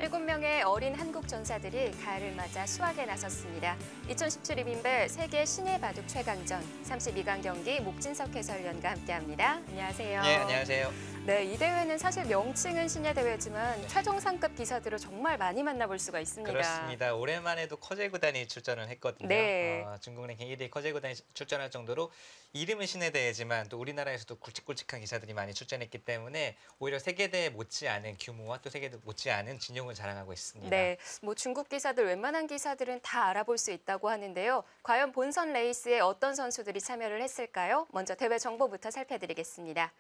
7명의 어린 한국 전사들이 가을을 맞아 수학에 나섰습니다. 2017 이민배 세계 신예 바둑 최강전 32강 경기 목진석 해설위원과 함께합니다. 안녕하세요. 네, 안녕하세요. 네, 이 대회는 사실 명칭은 신예 대회지만 최종 상급 기사들을 정말 많이 만나볼 수가 있습니다. 그렇습니다. 오랜만에도 커제 구단이 출전을 했거든요. 네. 중국 랭킹 1위 커제 구단이 출전할 정도로 이름은 신예 대회지만 또 우리나라에서도 굵직굵직한 기사들이 많이 출전했기 때문에 오히려 세계대회 못지않은 규모와 또 세계대 못지않은 진용을 자랑하고 있습니다. 네, 뭐 중국 기사들 웬만한 기사들은 다 알아볼 수 있다고 하는데요. 과연 본선 레이스에 어떤 선수들이 참여를 했을까요? 먼저 대회 정보부터 살펴드리겠습니다.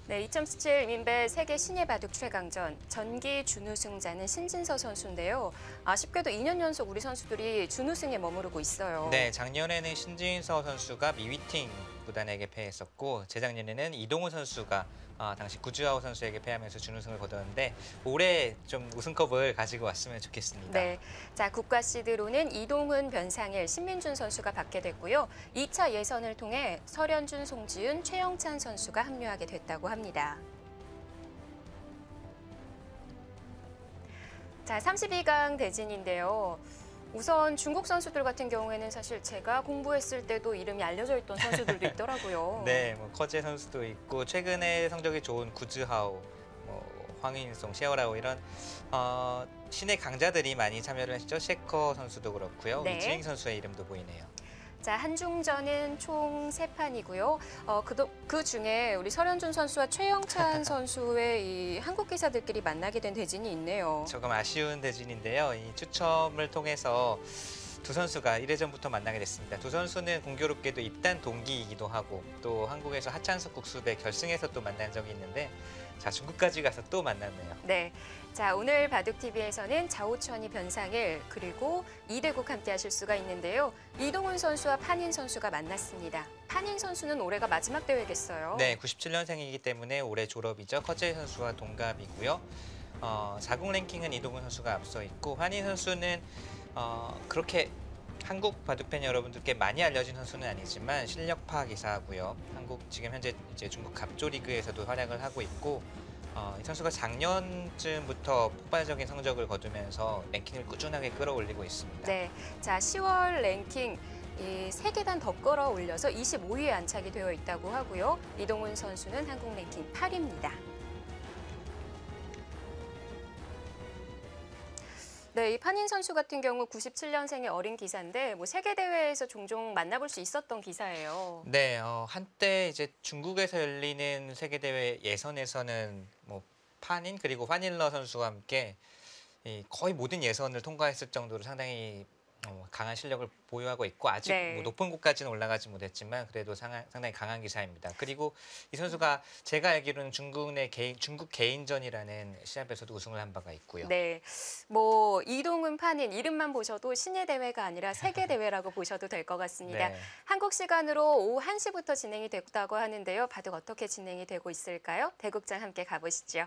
네, 2017 민배 세계 신예 바둑 최강전 전기 준우승자는 신진서 선수인데요. 아쉽게도 2년 연속 우리 선수들이 준우승에 머무르고 있어요. 네, 작년에는 신진서 선수가 미위팅 구단에게 패했었고 재작년에는 이동훈 선수가 당시 구주하오 선수에게 패하면서 준우승을 거뒀는데 올해 좀 우승컵을 가지고 왔으면 좋겠습니다. 네, 자 국가 시드로는 이동훈, 변상일, 신민준 선수가 받게 됐고요. 2차 예선을 통해 설현준, 송지윤, 최영찬 선수가 합류하게 됐다고 합니다. 자, 32강 대진인데요. 우선 중국 선수들 같은 경우에는 사실 제가 공부했을 때도 이름이 알려져 있던 선수들도 있더라고요. 네, 뭐 커제 선수도 있고 최근에 성적이 좋은 구즈하오, 황인송, 셰어라오 이런 신의 강자들이 많이 참여를 했죠. 셰커 선수도 그렇고요. 네. 이지잉 선수의 이름도 보이네요. 자, 한중전은 총 3판이고요. 그 중에 우리 설현준 선수와 최영찬 선수의 이 한국 기사들끼리 만나게 된 대진이 있네요. 조금 아쉬운 대진인데요. 이 추첨을 통해서 두 선수가 1회전부터 만나게 됐습니다. 두 선수는 공교롭게도 입단 동기이기도 하고 또 한국에서 하찬석 국수배 결승에서 또 만난 적이 있는데 자, 중국까지 가서 또 만났네요. 네, 자 오늘 바둑TV에서는 자오천이, 변상일 그리고 이대국 함께 하실 수가 있는데요. 이동훈 선수와 판인 선수가 만났습니다. 판인 선수는 올해가 마지막 대회겠어요. 네, 97년생이기 때문에 올해 졸업이죠. 커제 선수와 동갑이고요. 자국 랭킹은 이동훈 선수가 앞서 있고 판인 선수는 그렇게 한국 바둑팬 여러분들께 많이 알려진 선수는 아니지만 실력파 기사고요. 한국 지금 현재 이제 중국 갑조 리그에서도 활약을 하고 있고 이 선수가 작년쯤부터 폭발적인 성적을 거두면서 랭킹을 꾸준하게 끌어올리고 있습니다. 네, 자 10월 랭킹 이 3계단 더 끌어올려서 25위에 안착이 되어 있다고 하고요. 이동훈 선수는 한국 랭킹 8위입니다. 네, 이 판인 선수 같은 경우 97년생의 어린 기사인데 뭐 세계 대회에서 종종 만나볼 수 있었던 기사예요. 네, 한때 이제 중국에서 열리는 세계 대회 예선에서는 뭐 판인 그리고 환일러 선수와 함께 거의 모든 예선을 통과했을 정도로 상당히 강한 실력을 보유하고 있고 아직 네. 뭐 높은 곳까지는 올라가지 못했지만 그래도 상당히 강한 기사입니다. 그리고 이 선수가 제가 알기로는 중국 개인전이라는 시합에서도 우승을 한 바가 있고요. 네, 뭐 이동훈, 판인 이름만 보셔도 신예 대회가 아니라 세계 대회라고 보셔도 될 것 같습니다. 네. 한국 시간으로 오후 1시부터 진행이 됐다고 하는데요. 바둑 어떻게 진행이 되고 있을까요? 대국장 함께 가보시죠.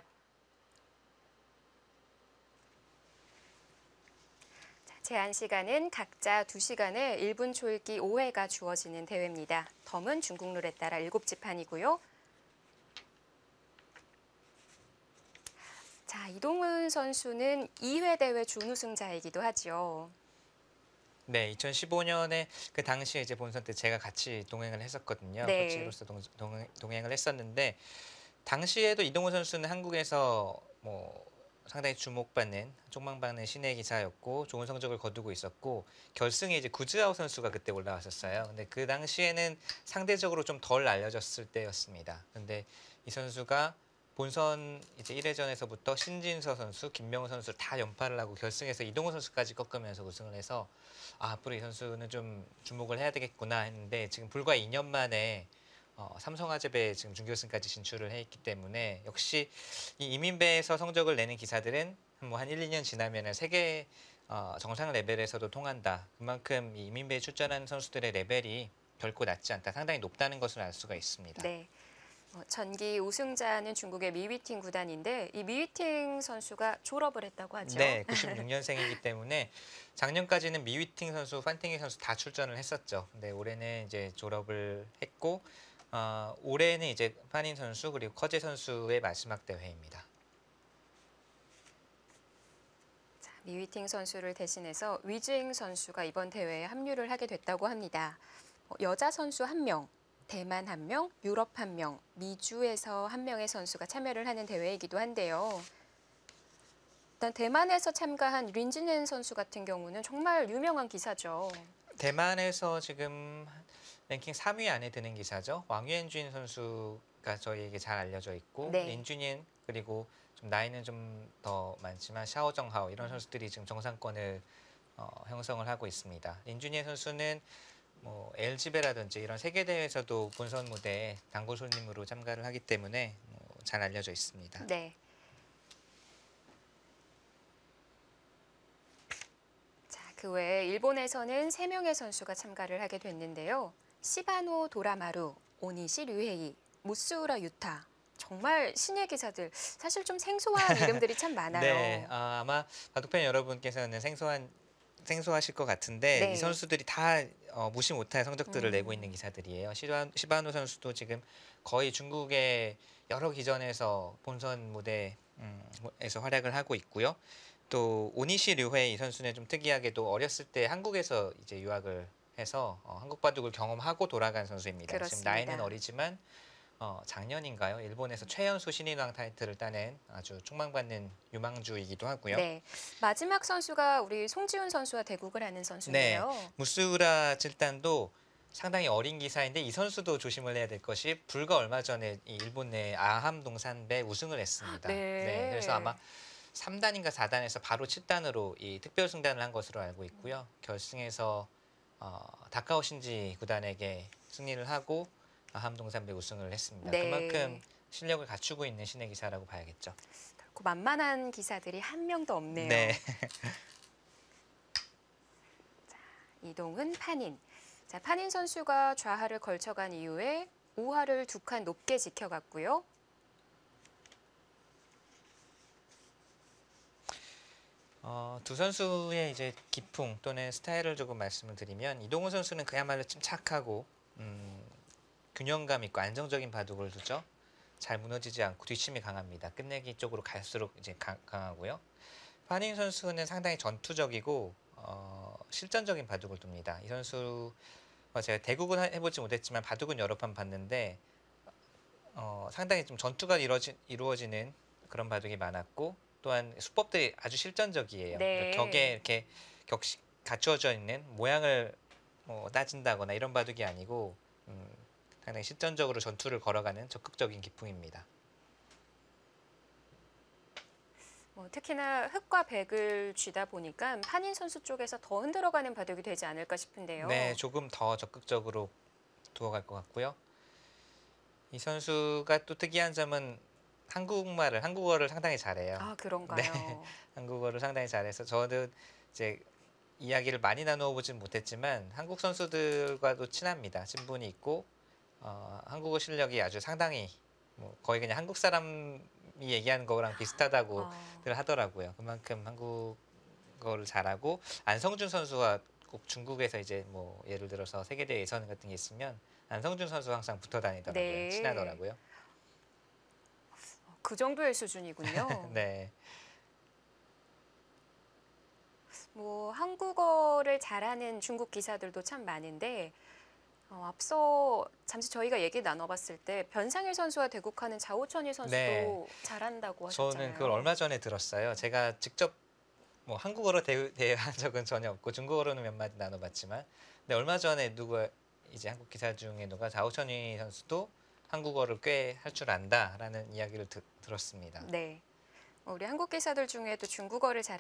제한 시간은 각자 2시간에 1분 초읽기 5회가 주어지는 대회입니다. 덤은 중국 룰에 따라 7지판이고요. 자, 이동훈 선수는 2회 대회 준우승자이기도 하죠. 네, 2015년에 그 당시에 이제 본선 때 제가 같이 동행을 했었거든요. 네. 코치로서 동행을 했었는데 당시에도 이동훈 선수는 한국에서 뭐 상당히 주목받는 촉망받는 신예 기사였고 좋은 성적을 거두고 있었고 결승에 이제 구즈하오 선수가 그때 올라왔었어요. 근데 그 당시에는 상대적으로 좀 덜 알려졌을 때였습니다. 근데 이 선수가 본선 이제 1회전에서부터 신진서 선수, 김명우 선수 다 연파를 하고 결승에서 이동훈 선수까지 꺾으면서 우승을 해서 앞으로 이 선수는 좀 주목을 해야 되겠구나 했는데 지금 불과 2년 만에 삼성화재배 지금 준결승까지 진출을 해 있기 때문에 역시 이 이민배에서 성적을 내는 기사들은 뭐 한 1, 2년 지나면은 세계 정상 레벨에서도 통한다. 그만큼 이 이민배에 출전하는 선수들의 레벨이 결코 낮지 않다. 상당히 높다는 것을 알 수가 있습니다. 네. 전기 우승자는 중국의 미위팅 구단인데 이 미위팅 선수가 졸업을 했다고 하죠. 네, 96년생이기 때문에 작년까지는 미위팅 선수, 판팅이 선수 다 출전을 했었죠. 근데 올해는 이제 졸업을 했고 올해는 이제 판인 선수 그리고 커제 선수의 마지막 대회입니다. 리위팅 선수를 대신해서 위즈잉 선수가 이번 대회에 합류를 하게 됐다고 합니다. 여자 선수 1명, 대만 1명, 유럽 1명, 미주에서 1명의 선수가 참여를 하는 대회이기도 한데요. 일단 대만에서 참가한 린진엔 선수 같은 경우는 정말 유명한 기사죠. 대만에서 지금 랭킹 3위 안에 드는 기사죠. 왕유엔쥔 선수가 저희에게 잘 알려져 있고 네. 린준인 그리고 좀 나이는 좀 더 많지만 샤오정하오 이런 선수들이 지금 정상권을 형성을 하고 있습니다. 린준인 선수는 뭐 LG배라든지 이런 세계 대회에서도 본선 무대에 단골 손님으로 참가를 하기 때문에 잘 알려져 있습니다. 네. 자, 그 외에 일본에서는 3명의 선수가 참가를 하게 됐는데요. 시바노 도라마루, 오니시 류헤이, 무스우라 유타. 정말 신예 기사들, 사실 좀 생소한 이름들이 참 많아요. 네, 아마 바둑팬 여러분께서는 생소하실 것 같은데 네. 이 선수들이 다 무시 못할 성적들을 내고 있는 기사들이에요. 시바노 선수도 지금 거의 중국의 여러 기전에서 본선 무대에서 활약을 하고 있고요. 또 오니시 류헤이 선수는 좀 특이하게도 어렸을 때 한국에서 이제 유학을 해서 한국 바둑을 경험하고 돌아간 선수입니다. 그렇습니다. 지금 나이는 어리지만 작년인가요? 일본에서 최연소 신인왕 타이틀을 따낸 아주 촉망받는 유망주이기도 하고요. 네. 마지막 선수가 우리 송지훈 선수와 대국을 하는 선수인데요. 무스우라 칠단도 상당히 어린 기사인데 이 선수도 조심을 해야 될 것이 불과 얼마 전에 이 일본 내 아함 동산배 우승을 했습니다. 네. 그래서 아마 3단인가 4단에서 바로 7단으로 이 특별 승단을 한 것으로 알고 있고요. 결승에서 다카오 신지 구단에게 승리를 하고 아함 동산배 우승을 했습니다. 네. 그만큼 실력을 갖추고 있는 신의 기사라고 봐야겠죠. 결코 만만한 기사들이 한 명도 없네요. 네. 이동은 판인. 자, 판인 선수가 좌하를 걸쳐간 이후에 우하를 2칸 높게 지켜갔고요. 두 선수의 이제 기풍 또는 스타일을 조금 말씀을 드리면 이동훈 선수는 그야말로 침착하고 균형감 있고 안정적인 바둑을 두죠. 잘 무너지지 않고 뒷심이 강합니다. 끝내기 쪽으로 갈수록 이제 강하고요. 판인 선수는 상당히 전투적이고 실전적인 바둑을 둡니다. 이 선수 제가 대국은 해보지 못했지만 바둑은 여러 판 봤는데 상당히 좀 전투가 이루어지는 그런 바둑이 많았고 또한 수법들이 아주 실전적이에요. 네. 격에 이렇게 갖추어져 있는 모양을 따진다거나 이런 바둑이 아니고 상당히 실전적으로 전투를 걸어가는 적극적인 기풍입니다. 특히나 흑과 백을 쥐다 보니까 판인 선수 쪽에서 더 흔들어가는 바둑이 되지 않을까 싶은데요. 네, 조금 더 적극적으로 두어갈 것 같고요. 이 선수가 또 특이한 점은 한국어를 상당히 잘해요. 아, 그런가요? 네, 한국어를 상당히 잘해서 저도 이제 이야기를 많이 나누어 보진 못했지만 한국 선수들과도 친합니다. 친분이 있고 한국어 실력이 아주 상당히 거의 그냥 한국 사람이 얘기하는 거랑 비슷하다고들 하더라고요. 그만큼 한국어를 잘하고 안성준 선수와 꼭 중국에서 이제 뭐 예를 들어서 세계대회 예선 같은 게 있으면 안성준 선수 항상 붙어 다니더라고요. 네. 친하더라고요. 그 정도의 수준이군요. 네. 한국어를 잘하는 중국 기사들도 참 많은데 앞서 잠시 저희가 얘기 나눠봤을 때 변상일 선수와 대국하는 자오천이 선수도 네. 잘한다고 하셨잖아요. 저는 그걸 얼마 전에 들었어요. 제가 직접 한국어로 대화한 적은 전혀 없고 중국어로는 몇 마디 나눠봤지만 근데 얼마 전에 이제 한국 기사 중에 누가 자오천이 선수도 한국어를 꽤 할 줄 안다라는 이야기를 들었습니다. 네. 우리 한국 기사들 중에도 중국어를 잘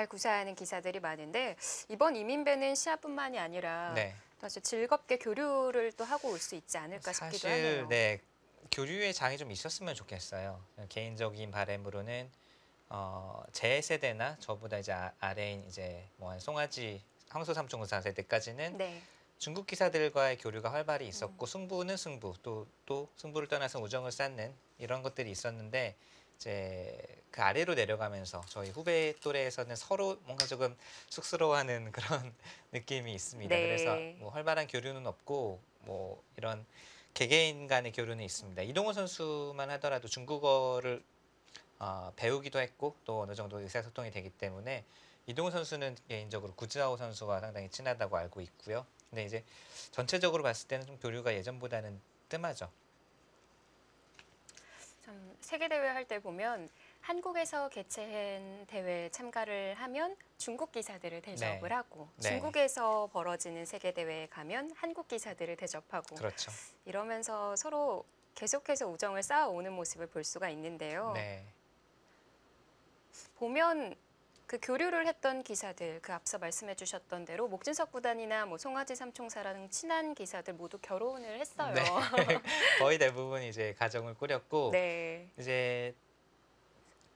구사하는 기사들이 많은데 이번 이민배는 시합뿐만이 아니라 네. 또 아주 즐겁게 교류를 또 하고 올 수 있지 않을까 싶기도 하네요. 사실 네, 교류의 장이 좀 있었으면 좋겠어요. 개인적인 바람으로는 제 세대나 저보다 이제 아래인 이제 한 송아지 황소 삼총사 세대까지는 네. 중국 기사들과의 교류가 활발히 있었고 승부는 승부 또 승부를 떠나서 우정을 쌓는 이런 것들이 있었는데 이제 그 아래로 내려가면서 저희 후배 또래에서는 서로 뭔가 조금 쑥스러워하는 그런 느낌이 있습니다. 네. 그래서 활발한 교류는 없고 이런 개개인 간의 교류는 있습니다. 이동호 선수만 하더라도 중국어를 배우기도 했고 또 어느 정도 의사소통이 되기 때문에 이동훈 선수는 개인적으로 구즈하오 선수와 상당히 친하다고 알고 있고요. 근데 이제 전체적으로 봤을 때는 좀 교류가 예전보다는 뜸하죠. 참 세계 대회 할 때 보면 한국에서 개최한 대회에 참가를 하면 중국 기사들을 대접을 네. 하고 네. 중국에서 벌어지는 세계 대회에 가면 한국 기사들을 대접하고 그렇죠. 이러면서 서로 계속해서 우정을 쌓아오는 모습을 볼 수가 있는데요. 네. 보면 그 교류를 했던 기사들, 그 앞서 말씀해 주셨던 대로 목진석 구단이나 뭐 송아지 삼총사라는 친한 기사들 모두 결혼을 했어요. 네. 거의 대부분 이제 가정을 꾸렸고 네. 이제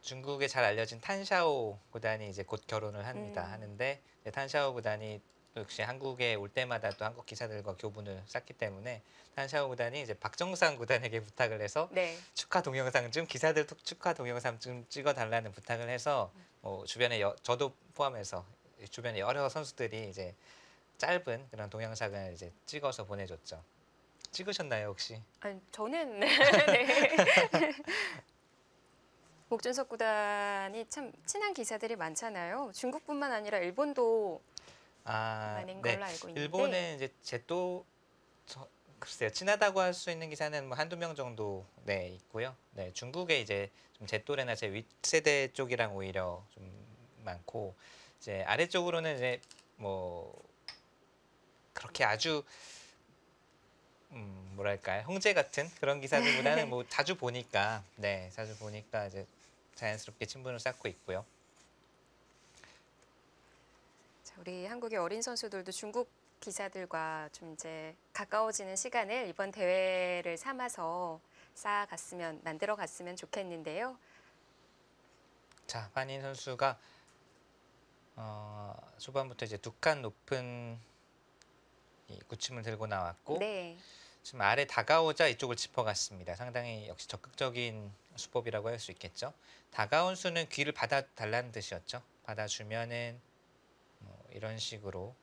중국에 잘 알려진 탄샤오 구단이 이제 곧 결혼을 합니다. 하는데 이제 탄샤오 구단이 또 역시 한국에 올 때마다 또 한국 기사들과 교분을 쌓기 때문에 탄샤오 구단이 이제 박정상 구단에게 부탁을 해서 네. 축하 동영상 좀 기사들 축하 동영상 좀 찍어달라는 부탁을 해서 주변에 저도 포함해서 주변에 여러 선수들이 이제 짧은 그런 동영상을 이제 찍어서 보내줬죠. 찍으셨나요 혹시? 아니, 저는 네. 목준석 구단이 참 친한 기사들이 많잖아요. 중국뿐만 아니라 일본도 많은 네. 걸로 알고 있는데. 일본은 이제 제또 글쎄요. 친하다고 할 수 있는 기사는 뭐 한두 명 정도 네, 있고요. 네, 중국에 이제 좀 제 또래나 제 윗세대 쪽이랑 오히려 좀 많고 이제 아래쪽으로는 이제 뭐 그렇게 아주 뭐랄까요? 형제 같은 그런 기사들보다는 뭐 자주 보니까 이제 자연스럽게 친분을 쌓고 있고요. 자, 우리 한국의 어린 선수들도 중국 기사들과 좀 이제 가까워지는 시간을 이번 대회를 삼아서 만들어 갔으면 좋겠는데요. 자, 판인 선수가 초반부터 이제 두 칸 높은 이 구침을 들고 나왔고 네. 지금 아래 다가오자 이쪽을 짚어갔습니다. 상당히 역시 적극적인 수법이라고 할 수 있겠죠. 다가온 수는 귀를 받아달라는 뜻이었죠. 받아주면은 뭐 이런 식으로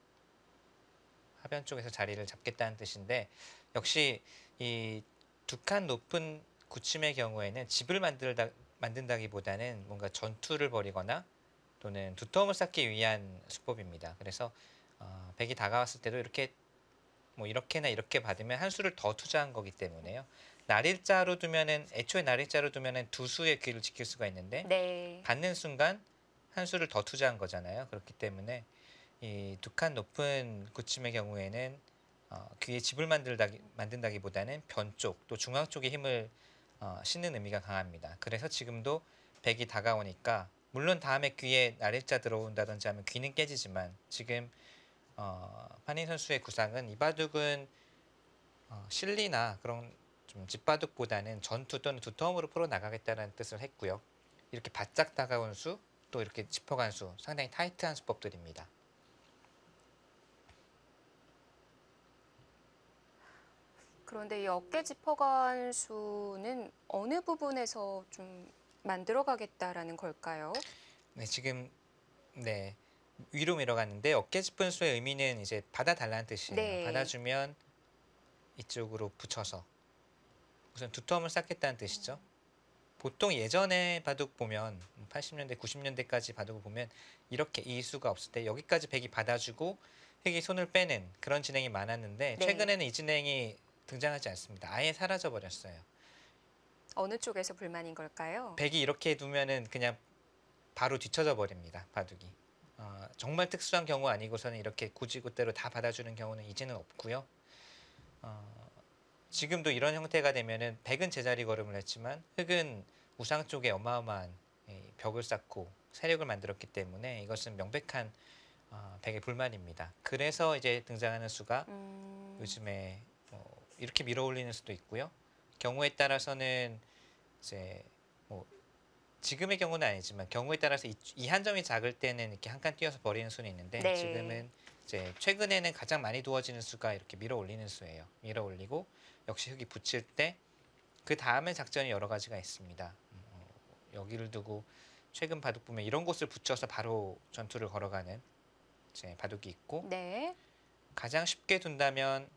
하변 쪽에서 자리를 잡겠다는 뜻인데 역시 이 두 칸 높은 구침의 경우에는 집을 만든다기보다는 뭔가 전투를 벌이거나 또는 두터움을 쌓기 위한 수법입니다. 그래서 백이 다가왔을 때도 이렇게 뭐 이렇게나 이렇게 받으면 한 수를 더 투자한 거기 때문에요. 애초에 날일자로 두면은 두 수의 귀를 지킬 수가 있는데 네. 받는 순간 한 수를 더 투자한 거잖아요. 그렇기 때문에 이 두 칸 높은 구침의 경우에는 귀에 집을 만든다기보다는 변 쪽 또 중앙 쪽에 힘을 싣는 의미가 강합니다. 그래서 지금도 백이 다가오니까 물론 다음에 귀에 날일자 들어온다든지 하면 귀는 깨지지만 지금 판인 선수의 구상은 이 바둑은 실리나 그런 좀 집바둑보다는 전투 또는 두터움으로 풀어 나가겠다는 뜻을 했고요. 이렇게 바짝 다가온 수, 또 이렇게 짚어간 수, 상당히 타이트한 수법들입니다. 그런데 이 어깨 짚어간 수는 어느 부분에서 좀 만들어 가겠다라는 걸까요? 네, 지금 네 위로 밀어갔는데 어깨 짚은 수의 의미는 이제 받아달라는 뜻이에요. 네. 받아주면 이쪽으로 붙여서 우선 두터움을 쌓겠다는 뜻이죠. 보통 예전에 바둑 보면 80년대, 90년대까지 바둑을 보면 이렇게 이 수가 없을 때 여기까지 백이 받아주고 흑이 손을 빼는 그런 진행이 많았는데 네. 최근에는 이 진행이 등장하지 않습니다. 아예 사라져 버렸어요. 어느 쪽에서 불만인 걸까요? 백이 이렇게 두면은 그냥 바로 뒤쳐져 버립니다. 바둑이. 정말 특수한 경우 아니고서는 이렇게 굳이그대로 다 받아주는 경우는 이제는 없고요. 지금도 이런 형태가 되면은 백은 제자리 걸음을 했지만 흑은 우상 쪽에 어마어마한 벽을 쌓고 세력을 만들었기 때문에 이것은 명백한 백의 불만입니다. 그래서 이제 등장하는 수가 요즘에 이렇게 밀어올리는 수도 있고요. 경우에 따라서는 이제 뭐 지금의 경우는 아니지만 경우에 따라서 이 한 점이 작을 때는 이렇게 한 칸 뛰어서 버리는 수는 있는데 네. 지금은 이제 최근에는 가장 많이 두어지는 수가 이렇게 밀어올리는 수예요. 밀어올리고 역시 흑이 붙일 때 그 다음에 작전이 여러 가지가 있습니다. 여기를 두고 최근 바둑 보면 이런 곳을 붙여서 바로 전투를 걸어가는 이제 바둑이 있고 네. 가장 쉽게 둔다면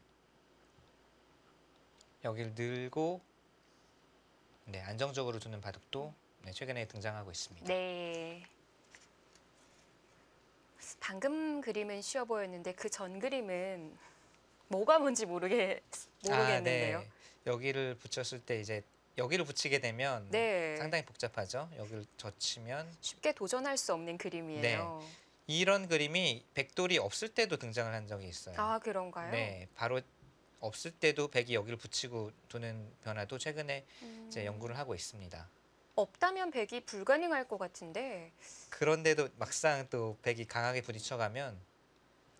여기를 늘고 안정적으로 두는 바둑도 네, 최근에 등장하고 있습니다. 네. 방금 그림은 쉬워 보였는데 그 전 그림은 뭐가 뭔지 모르겠는데요. 네. 여기를 붙였을 때 이제 여기를 붙이게 되면 네. 상당히 복잡하죠. 여기를 젖히면 쉽게 도전할 수 없는 그림이에요. 이런 그림이 백돌이 없을 때도 등장을 한 적이 있어요. 아, 그런가요? 네, 바로 없을 때도 백이 여기를 붙이고 도는 변화도 최근에 이제 연구를 하고 있습니다. 없다면 백이 불가능할 것 같은데. 그런데도 막상 또 백이 강하게 부딪혀가면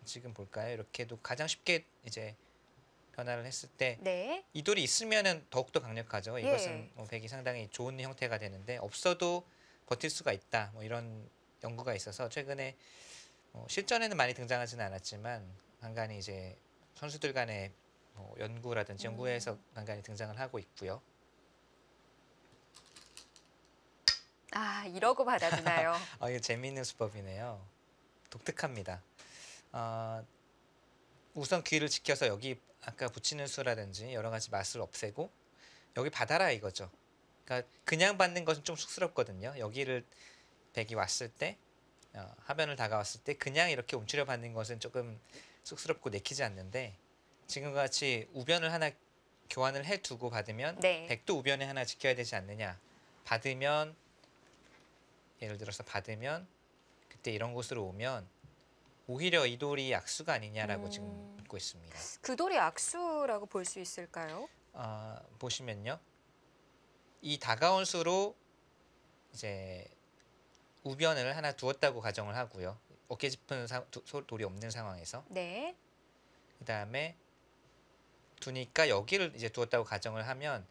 지금 볼까요? 이렇게도 가장 쉽게 이제 변화를 했을 때 네. 이 돌이 있으면은 더욱더 강력하죠. 예. 이것은 백이 상당히 좋은 형태가 되는데 없어도 버틸 수가 있다. 뭐 이런 연구가 있어서 최근에 실전에는 많이 등장하지는 않았지만 간간히 이제 선수들 간의 연구라든지 연구에서 간간히 등장을 하고 있고요. 아, 이러고 받아주나요? 이거 재미있는 수법이네요. 독특합니다. 우선 귀를 지켜서 여기 아까 붙이는 수라든지 여러 가지 맛을 없애고 여기 받아라 이거죠. 그러니까 그냥 받는 것은 좀 쑥스럽거든요. 여기를 백이 왔을 때 하변을 다가왔을 때 그냥 이렇게 움츠려 받는 것은 조금 쑥스럽고 내키지 않는데 지금과 같이 우변을 하나 교환을 해두고 받으면 네. 백도 우변에 하나 지켜야 되지 않느냐. 받으면 예를 들어서 받으면 그때 이런 곳으로 오면 오히려 이 돌이 악수가 아니냐라고 지금 묻고 있습니다. 그 돌이 악수라고 볼 수 있을까요? 보시면요. 이 다가온 수로 이제 우변을 하나 두었다고 가정을 하고요. 어깨 짚은 돌이 없는 상황에서. 네. 그 다음에 두니까 여기를 이제 두었다고 가정을 하면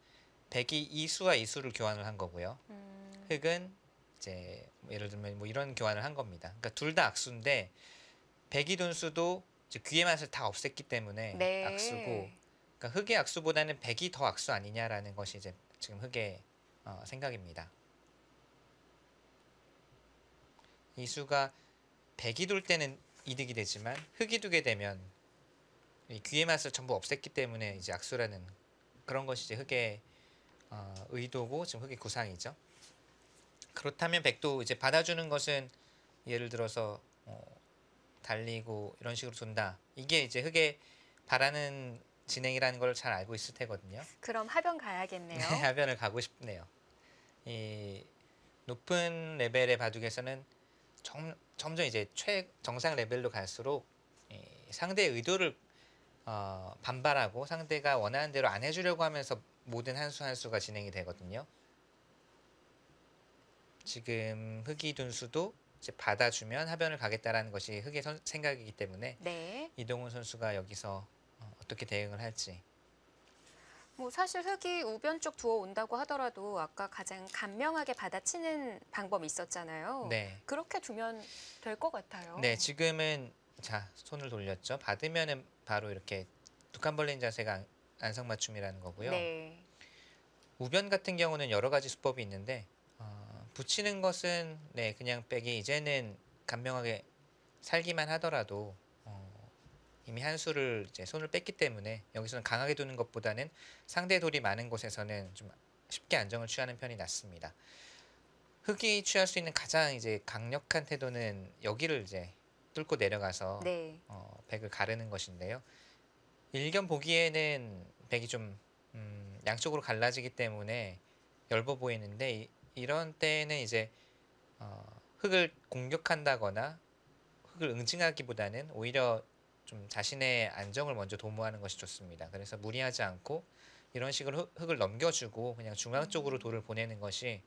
백이 이 수와 이 수를 교환을 한 거고요. 흑은 이제 예를 들면 뭐 이런 교환을 한 겁니다. 그러니까 둘 다 악수인데 백이 둔 수도 이제 귀의 맛을 다 없앴기 때문에 네. 악수고, 그러니까 흑의 악수보다는 백이 더 악수 아니냐라는 것이 이제 지금 흑의 생각입니다. 이 수가 백이 둘 때는 이득이 되지만 흑이 두게 되면 이 귀의 맛을 전부 없앴기 때문에 이제 악수라는 그런 것이 이제 흑의 의도고 지금 흑의 구상이죠. 그렇다면 백도 이제 받아주는 것은 예를 들어서 달리고 이런 식으로 둔다. 이게 이제 흑의 바라는 진행이라는 걸 잘 알고 있을 테거든요. 그럼 하변 가야겠네요. 네, 하변을 가고 싶네요. 이 높은 레벨의 바둑에서는 점점 이제 정상 레벨로 갈수록 상대의 의도를 반발하고 상대가 원하는 대로 안 해주려고 하면서 모든 한 수 한 수가 진행이 되거든요. 지금 흑이 둔 수도 이제 받아주면 하변을 가겠다라는 것이 흑의 생각이기 때문에 네. 이동훈 선수가 여기서 어떻게 대응을 할지. 뭐 사실 흑이 우변 쪽 두어 온다고 하더라도 아까 가장 간명하게 받아치는 방법이 있었잖아요. 네. 그렇게 두면 될 것 같아요. 네, 지금은 자 손을 돌렸죠. 받으면은 바로 이렇게 두 칸 벌린 자세가 안성맞춤이라는 거고요. 네. 우변 같은 경우는 여러 가지 수법이 있는데 붙이는 것은 네 그냥 백이 이제는 간명하게 살기만 하더라도 이미 한 수를 이제 손을 뺐기 때문에 여기서는 강하게 두는 것보다는 상대 돌이 많은 곳에서는 좀 쉽게 안정을 취하는 편이 낫습니다. 흑이 취할 수 있는 가장 이제 강력한 태도는 여기를 이제 뚫고 내려가서 네. 백을 가르는 것인데요. 일견 보기에는 백이 좀 양쪽으로 갈라지기 때문에 엷어 보이는데 이런 때는 이제 흑을 공격한다거나 흑을 응징하기보다는 오히려 좀 자신의 안정을 먼저 도모하는 것이 좋습니다. 그래서 무리하지 않고 이런 식으로 흑을 넘겨주고 그냥 중앙 쪽으로 돌을 보내는 것이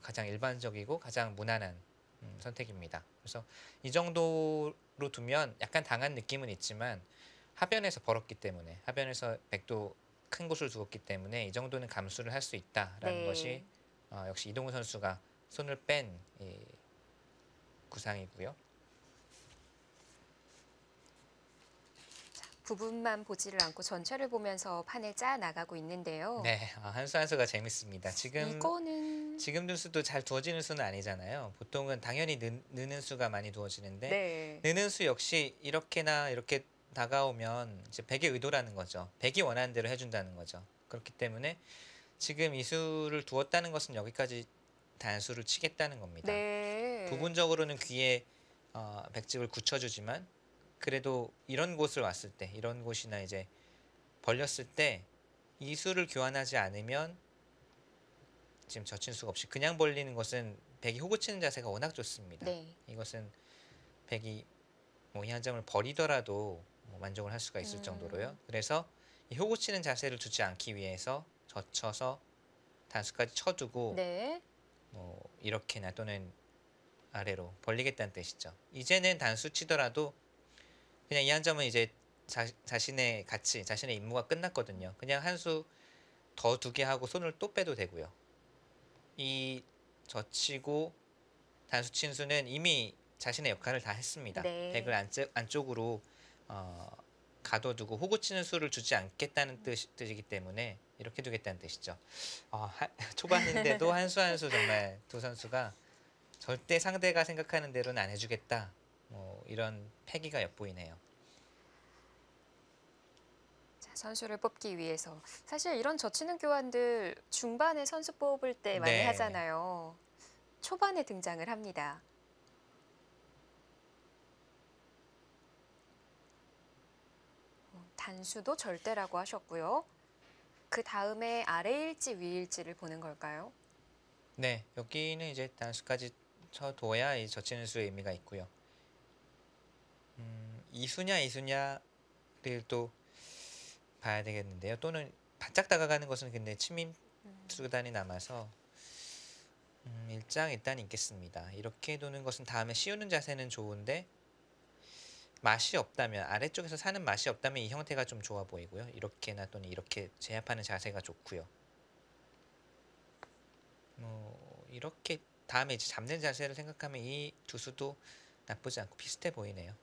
가장 일반적이고 가장 무난한 선택입니다. 그래서 이 정도로 두면 약간 당한 느낌은 있지만 하변에서 벌었기 때문에 하변에서 백도 큰 곳을 두었기 때문에 이 정도는 감수를 할 수 있다라는 네. 것이 역시 이동훈 선수가 손을 뺀 구상이고요. 부분만 보지를 않고 전체를 보면서 판을 짜 나가고 있는데요. 네, 한 수 한 수가 재밌습니다. 이거는 지금 둔 수도 잘 두어지는 수는 아니잖아요. 보통은 당연히 느는 수가 많이 두어지는데 네. 느는 수 역시 이렇게나 이렇게 다가오면 이제 백의 의도라는 거죠. 백이 원하는 대로 해준다는 거죠. 그렇기 때문에 지금 이 수를 두었다는 것은 여기까지 단수를 치겠다는 겁니다. 네. 부분적으로는 귀에 백집을 굳혀주지만 그래도 이런 곳을 왔을 때, 이런 곳이나 이제 벌렸을 때 이 수를 교환하지 않으면 지금 젖힌 수가 없이 그냥 벌리는 것은 백이 호구 치는 자세가 워낙 좋습니다. 네. 이것은 백이 뭐 이 한 점을 버리더라도 뭐 만족을 할 수가 있을 정도로요. 그래서 이 호구 치는 자세를 두지 않기 위해서 젖혀서 단수까지 쳐두고 네. 뭐 이렇게나 또는 아래로 벌리겠다는 뜻이죠. 이제는 단수 치더라도 그냥 이 한 점은 이제 자신의 가치, 자신의 임무가 끝났거든요. 그냥 한 수 더 두게 하고 손을 또 빼도 되고요. 이 젖히고 단수 친 수는 이미 자신의 역할을 다 했습니다. 네. 백을 안쪽으로 가둬두고 호구 치는 수를 주지 않겠다는 뜻이기 때문에 이렇게 두겠다는 뜻이죠. 초반인데도 한 수 한 수 정말 두 선수가 절대 상대가 생각하는 대로는 안 해주겠다. 뭐 이런 패기가 엿보이네요. 자, 선수를 뽑기 위해서 사실 이런 젖히는 교환들 중반에 선수 뽑을 때 많이 네. 하잖아요. 초반에 등장을 합니다. 단수도 절대라고 하셨고요. 그 다음에 아래일지 위일지를 보는 걸까요? 네, 여기는 이제 단수까지 쳐둬야 이 젖히는 수의 의미가 있고요. 이수냐 이수냐를 또 봐야 되겠는데요. 또는 바짝 다가가는 것은 근데 침임 수단이 남아서 일단 있겠습니다. 이렇게 두는 것은 다음에 씌우는 자세는 좋은데 맛이 없다면 아래쪽에서 사는 맛이 없다면 이 형태가 좀 좋아 보이고요. 이렇게나 또는 이렇게 제압하는 자세가 좋고요. 뭐 이렇게 다음에 이제 잡는 자세를 생각하면 이 두 수도 나쁘지 않고 비슷해 보이네요.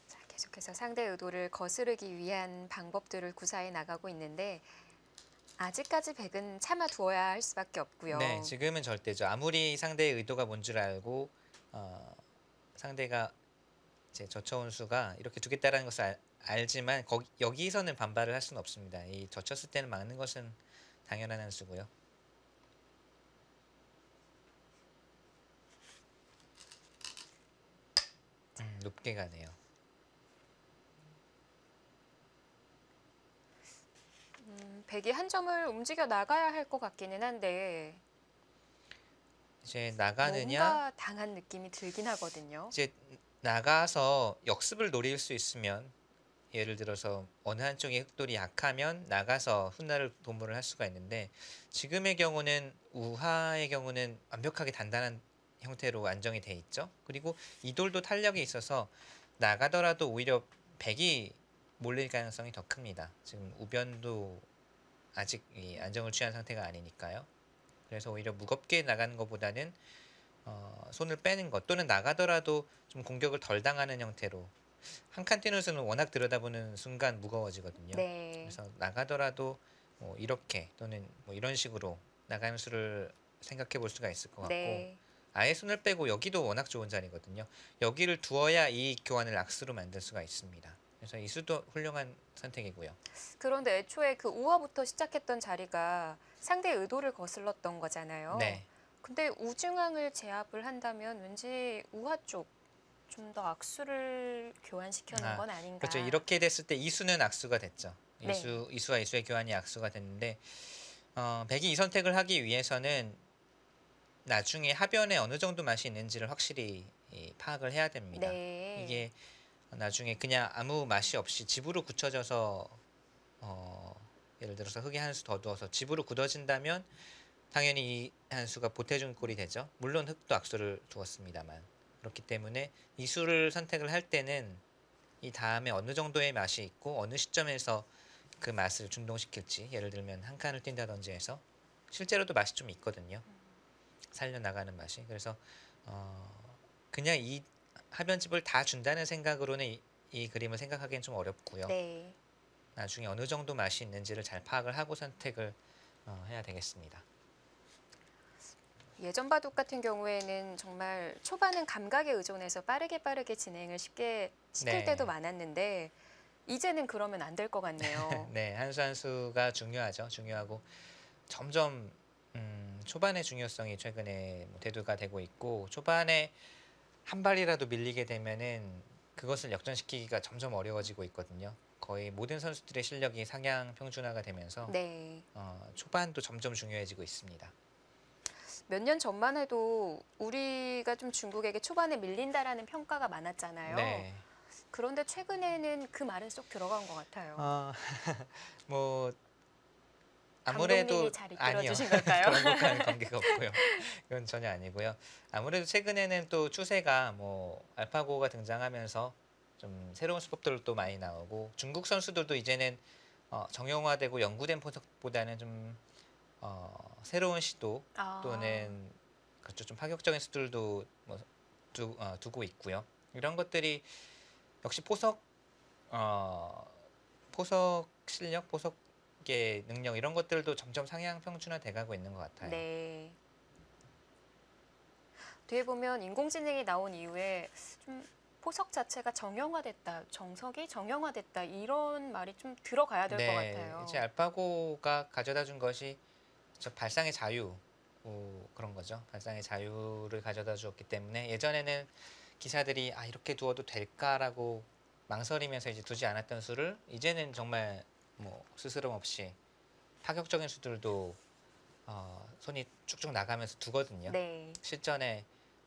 자, 계속해서 상대 의도를 거스르기 위한 방법들을 구사해 나가고 있는데 아직까지 백은 참아 두어야 할 수밖에 없고요. 네, 지금은 절대죠. 아무리 상대의 의도가 뭔 줄 알고 상대가 이제 젖혀온 수가 이렇게 두겠다라는 것을 알지만 여기서는 반발을 할 수는 없습니다. 이 젖혔을 때는 막는 것은 당연한 한 수고요. 높게 가네요. 백이 한 점을 움직여 나가야 할 것 같기는 한데 이제 나가느냐, 뭔가 당한 느낌이 들긴 하거든요. 이제 나가서 역습을 노릴 수 있으면 예를 들어서 어느 한쪽의 흑돌이 약하면 나가서 훗날을 도모를 할 수가 있는데 지금의 경우는 우하의 경우는 완벽하게 단단한 형태로 안정이 돼 있죠. 그리고 이 돌도 탄력이 있어서 나가더라도 오히려 백이 몰릴 가능성이 더 큽니다. 지금 우변도 아직 이 안정을 취한 상태가 아니니까요. 그래서 오히려 무겁게 나가는 것보다는 손을 빼는 것 또는 나가더라도 좀 공격을 덜 당하는 형태로 한 칸 뛰는 수는 워낙 들여다보는 순간 무거워지거든요. 네. 그래서 나가더라도 뭐 이렇게 또는 뭐 이런 식으로 나가는 수를 생각해 볼 수가 있을 것 같고 네. 아예 손을 빼고 여기도 워낙 좋은 자리거든요. 여기를 두어야 이 교환을 악수로 만들 수가 있습니다. 그래서 이 수도 훌륭한 선택이고요. 그런데 애초에 그 우하부터 시작했던 자리가 상대의 의도를 거슬렀던 거잖아요. 네. 근데 우중앙을 제압을 한다면 왠지 우하 쪽 좀 더 악수를 교환시켜놓은 건 아닌가. 그렇죠. 이렇게 됐을 때 이수는 악수가 됐죠. 네. 이수와 이수의 교환이 악수가 됐는데 백이 이 선택을 하기 위해서는 나중에 하변에 어느 정도 맛이 있는지를 확실히 파악을 해야 됩니다. 네. 이게 나중에 그냥 아무 맛이 없이 집으로 굳혀져서 예를 들어서 흙에 한 수 더 두어서 집으로 굳어진다면 당연히 이 한 수가 보태준 꼴이 되죠. 물론 흙도 악수를 두었습니다만 그렇기 때문에 이 수를 선택을 할 때는 이 다음에 어느 정도의 맛이 있고 어느 시점에서 그 맛을 중동시킬지 예를 들면 한 칸을 뛴다든지 해서 실제로도 맛이 좀 있거든요. 살려나가는 맛이. 그래서 그냥 이 하변집을 다 준다는 생각으로는 이 그림을 생각하기엔 좀 어렵고요. 네. 나중에 어느 정도 맛이 있는지를 잘 파악을 하고 선택을 해야 되겠습니다. 예전 바둑 같은 경우에는 정말 초반은 감각에 의존해서 빠르게 진행을 쉽게 시킬 네. 때도 많았는데 이제는 그러면 안 될 것 같네요. 네, 한 수 한 수가 중요하죠. 중요하고 점점 초반의 중요성이 최근에 뭐 대두가 되고 있고 초반에 한 발이라도 밀리게 되면은 그것을 역전시키기가 점점 어려워지고 있거든요. 거의 모든 선수들의 실력이 상향 평준화가 되면서 네. 초반도 점점 중요해지고 있습니다. 몇 년 전만 해도 우리가 좀 중국에게 초반에 밀린다라는 평가가 많았잖아요. 네. 그런데 최근에는 그 말은 쏙 들어간 것 같아요. 뭐 감독님이 아무래도 잘 아니요. 이끌어주신 걸까요? 그런 것과는 관계가 없고요. 그건 전혀 아니고요. 아무래도 최근에는 또 추세가 뭐 알파고가 등장하면서 좀 새로운 수법들도 많이 나오고 중국 선수들도 이제는 정형화되고 연구된 포석보다는 좀 새로운 시도 아, 또는 그렇죠. 좀 파격적인 수들도 뭐 두고 있고요. 이런 것들이 역시 포석 실력, 포석의 능력 이런 것들도 점점 상향 평준화 돼가고 있는 것 같아요. 네. 뒤에 보면 인공지능이 나온 이후에 좀 포석 자체가 정형화됐다, 정석이 정형화됐다 이런 말이 좀 들어가야 될 것 같아요. 이제 알파고가 가져다 준 것이 저 발상의 자유 그런 거죠. 발상의 자유를 가져다 주었기 때문에 예전에는 기사들이 이렇게 두어도 될까라고 망설이면서 이제 두지 않았던 수를 이제는 정말 뭐 스스럼 없이 파격적인 수들도 손이 쭉쭉 나가면서 두거든요. 네. 실전에